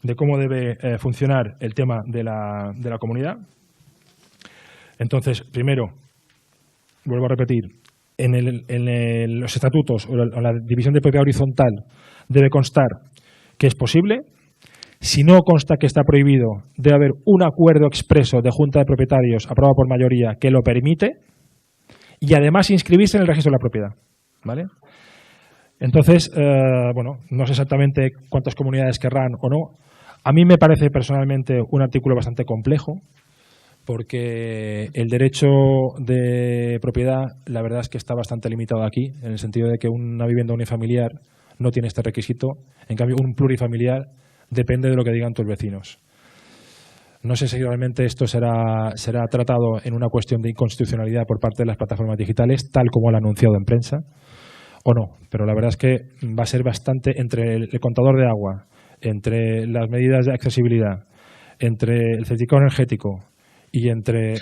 de cómo debe funcionar el tema de la comunidad. Entonces, primero, vuelvo a repetir, en los estatutos o la división de propiedad horizontal debe constar que es posible. Si no consta que está prohibido, debe haber un acuerdo expreso de Junta de Propietarios aprobado por mayoría que lo permite y además inscribirse en el registro de la propiedad. ¿Vale? Entonces, no sé exactamente cuántas comunidades querrán o no. A mí me parece personalmente un artículo bastante complejo, porque el derecho de propiedad, la verdad es que está bastante limitado aquí, en el sentido de que una vivienda unifamiliar no tiene este requisito, en cambio un plurifamiliar depende de lo que digan tus vecinos. No sé si realmente esto será tratado en una cuestión de inconstitucionalidad por parte de las plataformas digitales, tal como lo ha anunciado en prensa, o no, pero la verdad es que va a ser bastante entre el contador de agua, entre las medidas de accesibilidad, entre el certificado energético y entre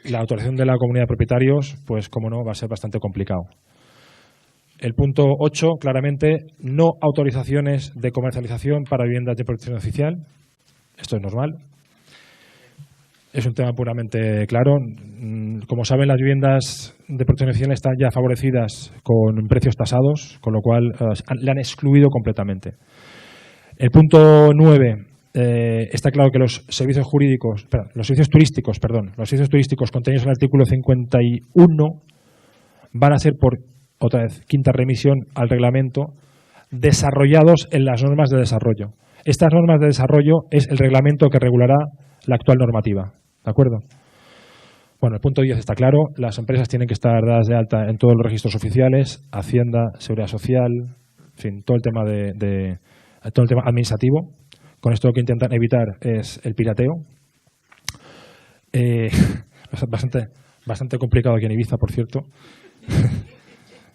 la autorización de la comunidad de propietarios, pues como no, va a ser bastante complicado. El punto 8, claramente, no autorizaciones de comercialización para viviendas de protección oficial. Esto es normal. Es un tema puramente claro. Como saben, las viviendas de protección oficial están ya favorecidas con precios tasados, con lo cual le han excluido completamente. El punto 9, está claro que los servicios turísticos contenidos en el artículo 51 van a ser, por otra vez, quinta remisión al reglamento, desarrollados en las normas de desarrollo. Estas normas de desarrollo es el reglamento que regulará la actual normativa. ¿De acuerdo? Bueno, el punto 10 está claro. Las empresas tienen que estar dadas de alta en todos los registros oficiales, Hacienda, Seguridad Social, en fin, todo el tema todo el tema administrativo. Con esto lo que intentan evitar es el pirateo. Bastante complicado aquí en Ibiza, por cierto.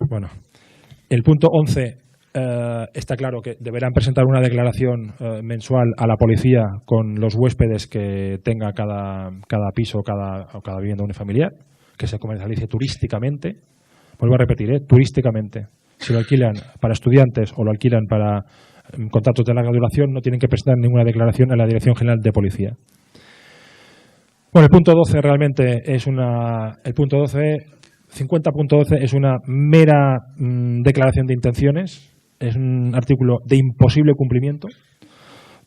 Bueno, el punto 11 está claro que deberán presentar una declaración mensual a la policía con los huéspedes que tenga cada piso o cada vivienda unifamiliar, que se comercialice turísticamente. Vuelvo a repetir, turísticamente. Si lo alquilan para estudiantes o lo alquilan para contratos de larga duración, no tienen que presentar ninguna declaración a la Dirección General de Policía. Bueno, el punto 12 realmente es el punto 12, 50.12 es una mera declaración de intenciones. Es un artículo de imposible cumplimiento,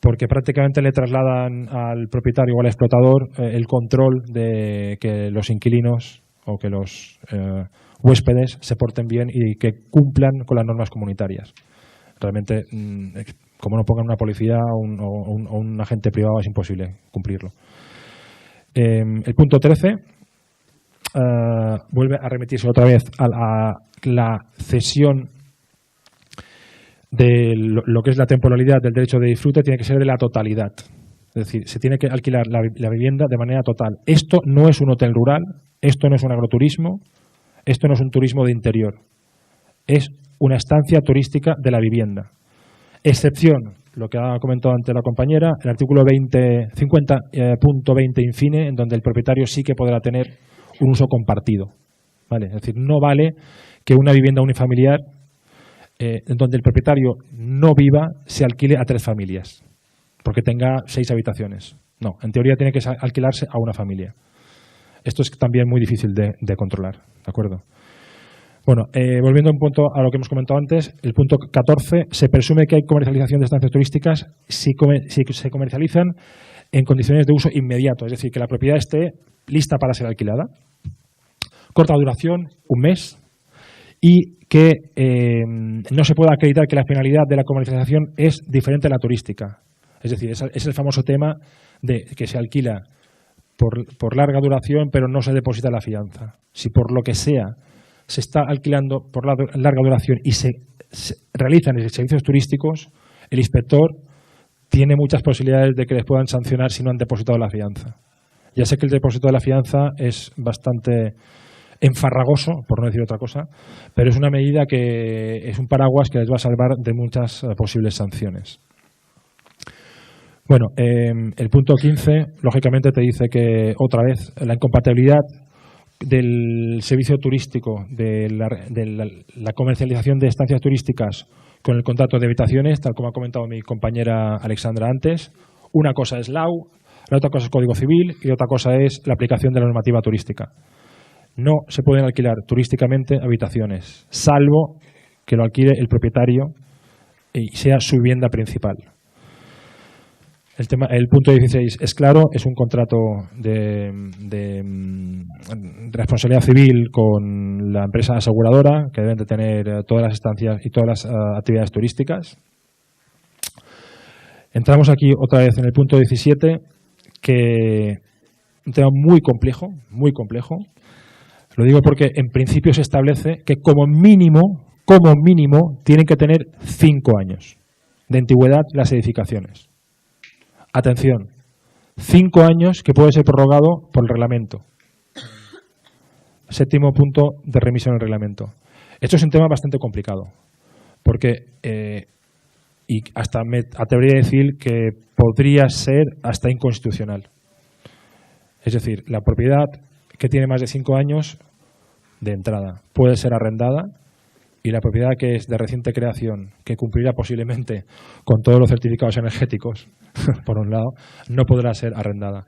porque prácticamente le trasladan al propietario o al explotador el control de que los inquilinos o que los huéspedes se porten bien y que cumplan con las normas comunitarias. Realmente, como no pongan una policía o un agente privado, es imposible cumplirlo. El punto 13 vuelve a remitirse otra vez a la cesión de lo que es la temporalidad del derecho de disfrute, tiene que ser de la totalidad. Es decir, se tiene que alquilar la vivienda de manera total. Esto no es un hotel rural, esto no es un agroturismo, esto no es un turismo de interior. Es una estancia turística de la vivienda. Excepción, lo que ha comentado antes la compañera, el artículo 50.20 infine, en donde el propietario sí que podrá tener un uso compartido. ¿Vale? Es decir, no vale que una vivienda unifamiliar en donde el propietario no viva se alquile a 3 familias, porque tenga 6 habitaciones. No, en teoría tiene que alquilarse a una familia. Esto es también muy difícil de controlar, ¿de acuerdo? Bueno, volviendo a un punto a lo que hemos comentado antes, el punto 14, se presume que hay comercialización de estancias turísticas si se comercializan en condiciones de uso inmediato, es decir, que la propiedad esté lista para ser alquilada. Corta duración, 1 mes, y que no se pueda acreditar que la finalidad de la comercialización es diferente a la turística. Es decir, es el famoso tema de que se alquila por larga duración, pero no se deposita la fianza. Si por lo que sea se está alquilando por larga duración y se realizan servicios turísticos, el inspector tiene muchas posibilidades de que les puedan sancionar si no han depositado la fianza. Ya sé que el depósito de la fianza es bastante enfarragoso, por no decir otra cosa, pero es una medida que es un paraguas que les va a salvar de muchas posibles sanciones. Bueno, el punto 15, lógicamente te dice que, otra vez, la incompatibilidad del servicio turístico, de la comercialización de estancias turísticas con el contrato de habitaciones, tal como ha comentado mi compañera Alexandra antes. Una cosa es LAU, la otra cosa es Código Civil y otra cosa es la aplicación de la normativa turística. No se pueden alquilar turísticamente habitaciones, salvo que lo alquile el propietario y sea su vivienda principal. El punto 16 es claro, es un contrato de responsabilidad civil con la empresa aseguradora, que deben de tener todas las estancias y todas las actividades turísticas. Entramos aquí otra vez en el punto 17, que un tema muy complejo, muy complejo. Lo digo porque en principio se establece que como mínimo, tienen que tener 5 años de antigüedad las edificaciones. Atención, 5 años que puede ser prorrogado por el reglamento. 7º punto de remisión del reglamento. Esto es un tema bastante complicado, porque, y hasta me atrevería a decir que podría ser hasta inconstitucional. Es decir, la propiedad que tiene más de 5 años de entrada puede ser arrendada, y la propiedad que es de reciente creación, que cumplirá posiblemente con todos los certificados energéticos, por un lado, no podrá ser arrendada.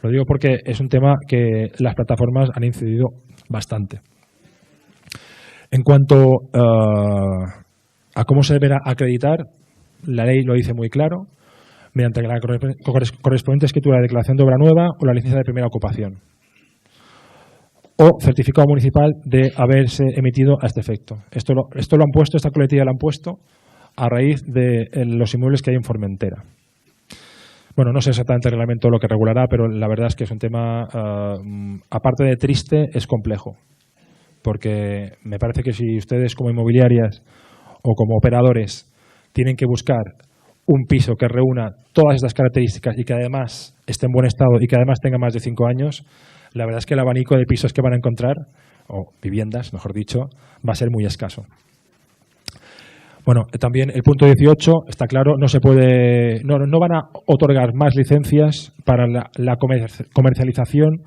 Lo digo porque es un tema que las plataformas han incidido bastante. En cuanto a cómo se deberá acreditar, la ley lo dice muy claro, mediante la correspondiente escritura de declaración de obra nueva o la licencia de primera ocupación, o certificado municipal de haberse emitido a este efecto. Esto lo han puesto, esta coletilla la han puesto a raíz de los inmuebles que hay en Formentera. Bueno, no sé exactamente el reglamento lo que regulará, pero la verdad es que es un tema, aparte de triste, es complejo. Porque me parece que si ustedes como inmobiliarias o como operadores tienen que buscar un piso que reúna todas estas características y que además esté en buen estado y que además tenga más de 5 años, la verdad es que el abanico de pisos que van a encontrar, o viviendas, mejor dicho, va a ser muy escaso. Bueno, también el punto 18, está claro, no van a otorgar más licencias para la comercialización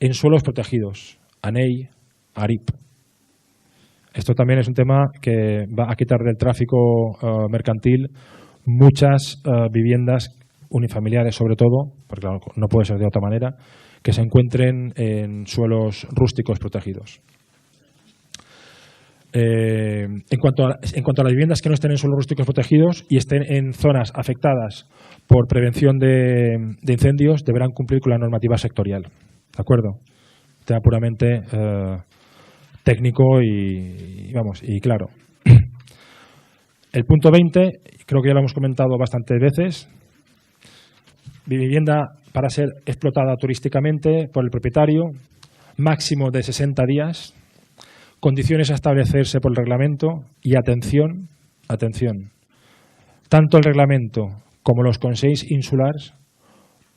en suelos protegidos, ANEI, ARIP. Esto también es un tema que va a quitar del tráfico mercantil muchas viviendas unifamiliares, sobre todo, porque claro, no puede ser de otra manera, que se encuentren en suelos rústicos protegidos. En cuanto a las viviendas que no estén en suelos rústicos protegidos y estén en zonas afectadas por prevención de incendios, deberán cumplir con la normativa sectorial. ¿De acuerdo? Tema puramente técnico y claro. El punto 20, creo que ya lo hemos comentado bastantes veces. Vivienda para ser explotada turísticamente por el propietario, máximo de 60 días. Condiciones a establecerse por el reglamento y atención, tanto el reglamento como los consells insulars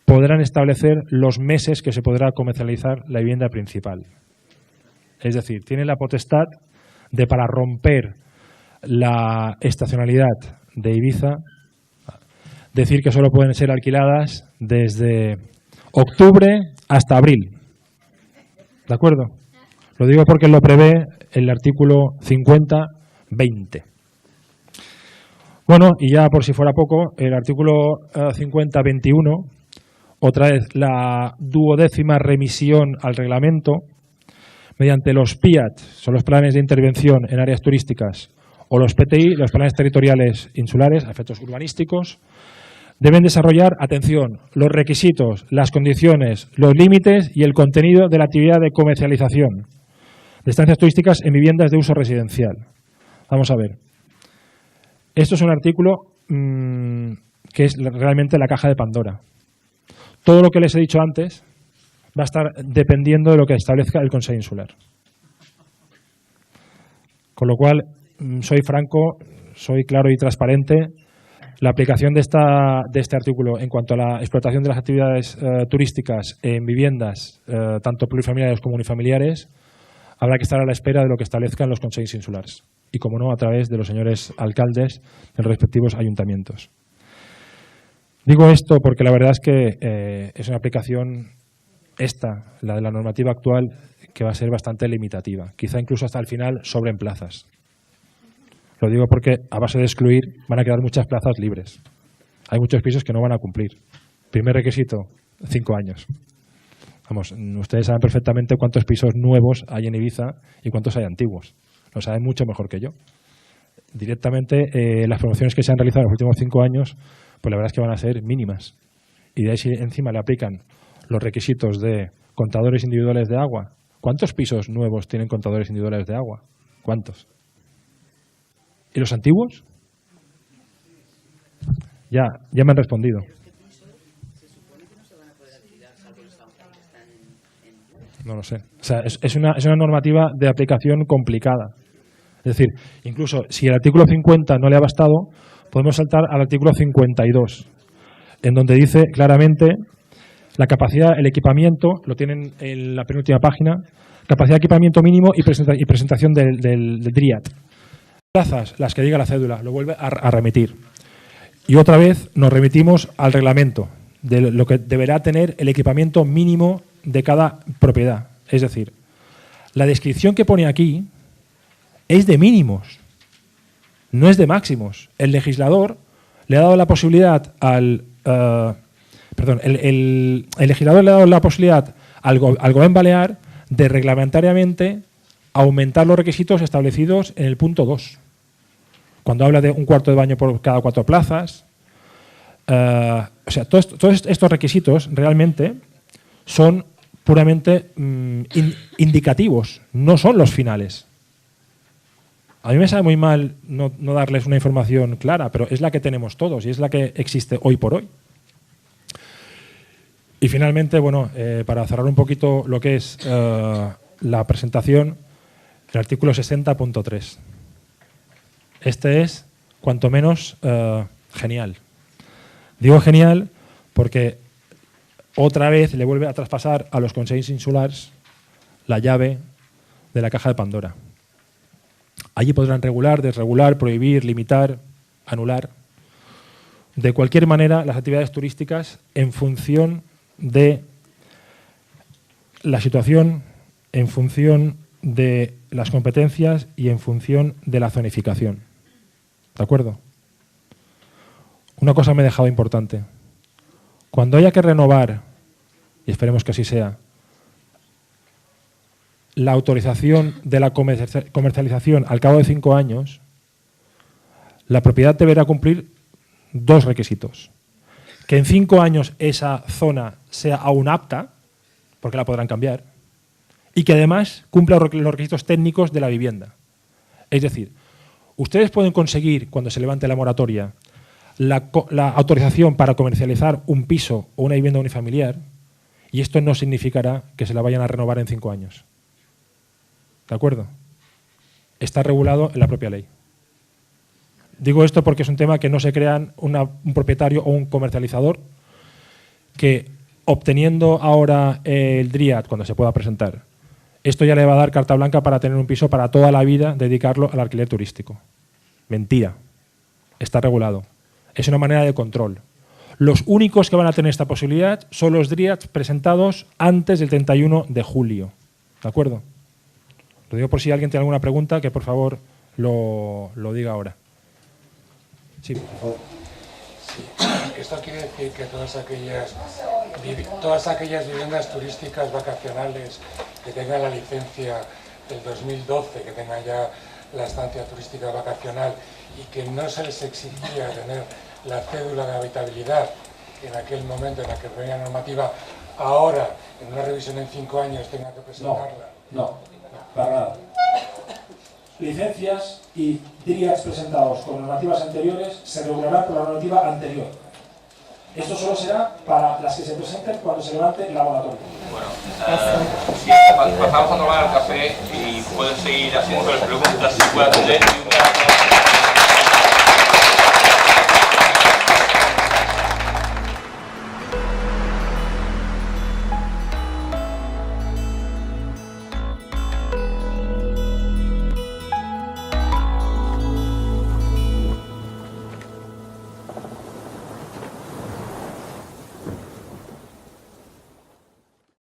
podrán establecer los meses que se podrá comercializar la vivienda principal. Es decir, tienen la potestad de, para romper la estacionalidad de Ibiza, decir que solo pueden ser alquiladas desde octubre hasta abril. ¿De acuerdo? Lo digo porque lo prevé el artículo 50.20. Bueno, y ya por si fuera poco, el artículo 50.21, otra vez la 12ª remisión al reglamento, mediante los PIAT, son los planes de intervención en áreas turísticas, o los PTI, los planes territoriales insulares, a efectos urbanísticos, deben desarrollar, atención, los requisitos, las condiciones, los límites y el contenido de la actividad de comercialización de estancias turísticas en viviendas de uso residencial. Vamos a ver. Esto es un artículo que es realmente la caja de Pandora. Todo lo que les he dicho antes va a estar dependiendo de lo que establezca el Consell Insular. Con lo cual, soy franco, soy claro y transparente. La aplicación de este artículo en cuanto a la explotación de las actividades turísticas en viviendas, tanto plurifamiliares como unifamiliares, habrá que estar a la espera de lo que establezcan los consells insulares y, como no, a través de los señores alcaldes de los respectivos ayuntamientos. Digo esto porque la verdad es que es una aplicación la de la normativa actual, que va a ser bastante limitativa. Quizá incluso hasta el final sobren plazas. Lo digo porque a base de excluir van a quedar muchas plazas libres. Hay muchos pisos que no van a cumplir. Primer requisito, 5 años. Vamos, ustedes saben perfectamente cuántos pisos nuevos hay en Ibiza y cuántos hay antiguos. Lo saben mucho mejor que yo. Directamente, las promociones que se han realizado en los últimos 5 años, pues la verdad es que van a ser mínimas. Y de ahí, si encima le aplican los requisitos de contadores individuales de agua, ¿cuántos pisos nuevos tienen contadores individuales de agua? ¿Cuántos? ¿Y los antiguos? Ya me han respondido. No lo sé. O sea, es una normativa de aplicación complicada. Es decir, incluso si el artículo 50 no le ha bastado, podemos saltar al artículo 52, en donde dice claramente la capacidad, el equipamiento, lo tienen en la penúltima página, capacidad de equipamiento mínimo y presentación del DRIAT. Plazas, las que diga la cédula, lo vuelve a remitir. Y otra vez nos remitimos al reglamento de lo que deberá tener el equipamiento mínimo de cada propiedad. Es decir, la descripción que pone aquí es de mínimos, no es de máximos. El legislador le ha dado la posibilidad el legislador le ha dado la posibilidad al Gobierno Balear de reglamentariamente aumentar los requisitos establecidos en el punto 2. Cuando habla de un cuarto de baño por cada 4 plazas. O sea, todos estos requisitos realmente son puramente indicativos, no son los finales. A mí me sabe muy mal no darles una información clara, pero es la que tenemos todos y es la que existe hoy por hoy. Y finalmente, bueno, para cerrar un poquito lo que es la presentación, el artículo 60.3. Este es, cuanto menos, genial. Digo genial porque otra vez le vuelve a traspasar a los consells insulars la llave de la caja de Pandora. Allí podrán regular, desregular, prohibir, limitar, anular, de cualquier manera, las actividades turísticas en función de la situación, en función de las competencias y en función de la zonificación. ¿De acuerdo? Una cosa me he dejado importante. Cuando haya que renovar, y esperemos que así sea, la autorización de la comercialización al cabo de 5 años, la propiedad deberá cumplir 2 requisitos. Que en 5 años esa zona sea aún apta, porque la podrán cambiar, y que además cumpla los requisitos técnicos de la vivienda. Es decir, ustedes pueden conseguir, cuando se levante la moratoria, la autorización para comercializar un piso o una vivienda unifamiliar, y esto no significará que se la vayan a renovar en 5 años. ¿De acuerdo? Está regulado en la propia ley. Digo esto porque es un tema que no se crean un propietario o un comercializador que, obteniendo ahora el DRIAD, cuando se pueda presentar, esto ya le va a dar carta blanca para tener un piso para toda la vida, dedicarlo al alquiler turístico. Mentira. Está regulado. Es una manera de control. Los únicos que van a tener esta posibilidad son los DRIADs presentados antes del 31 de julio. ¿De acuerdo? Lo digo por si alguien tiene alguna pregunta, que por favor lo diga ahora. Sí, por favor. Sí. Esto quiere decir que todas aquellas viviendas turísticas vacacionales que tengan la licencia del 2012, que tengan ya la estancia turística vacacional y que no se les exigía tener la cédula de habitabilidad en aquel momento en la que venía la normativa, ahora en una revisión en 5 años tengan que presentarla. No, para nada. Licencias y DRIADs presentados con normativas anteriores se regularán por la normativa anterior. Esto solo será para las que se presenten cuando se levante la moratoria. Bueno, sí, pasamos a tomar el café y pueden seguir haciendo preguntas si puede atender.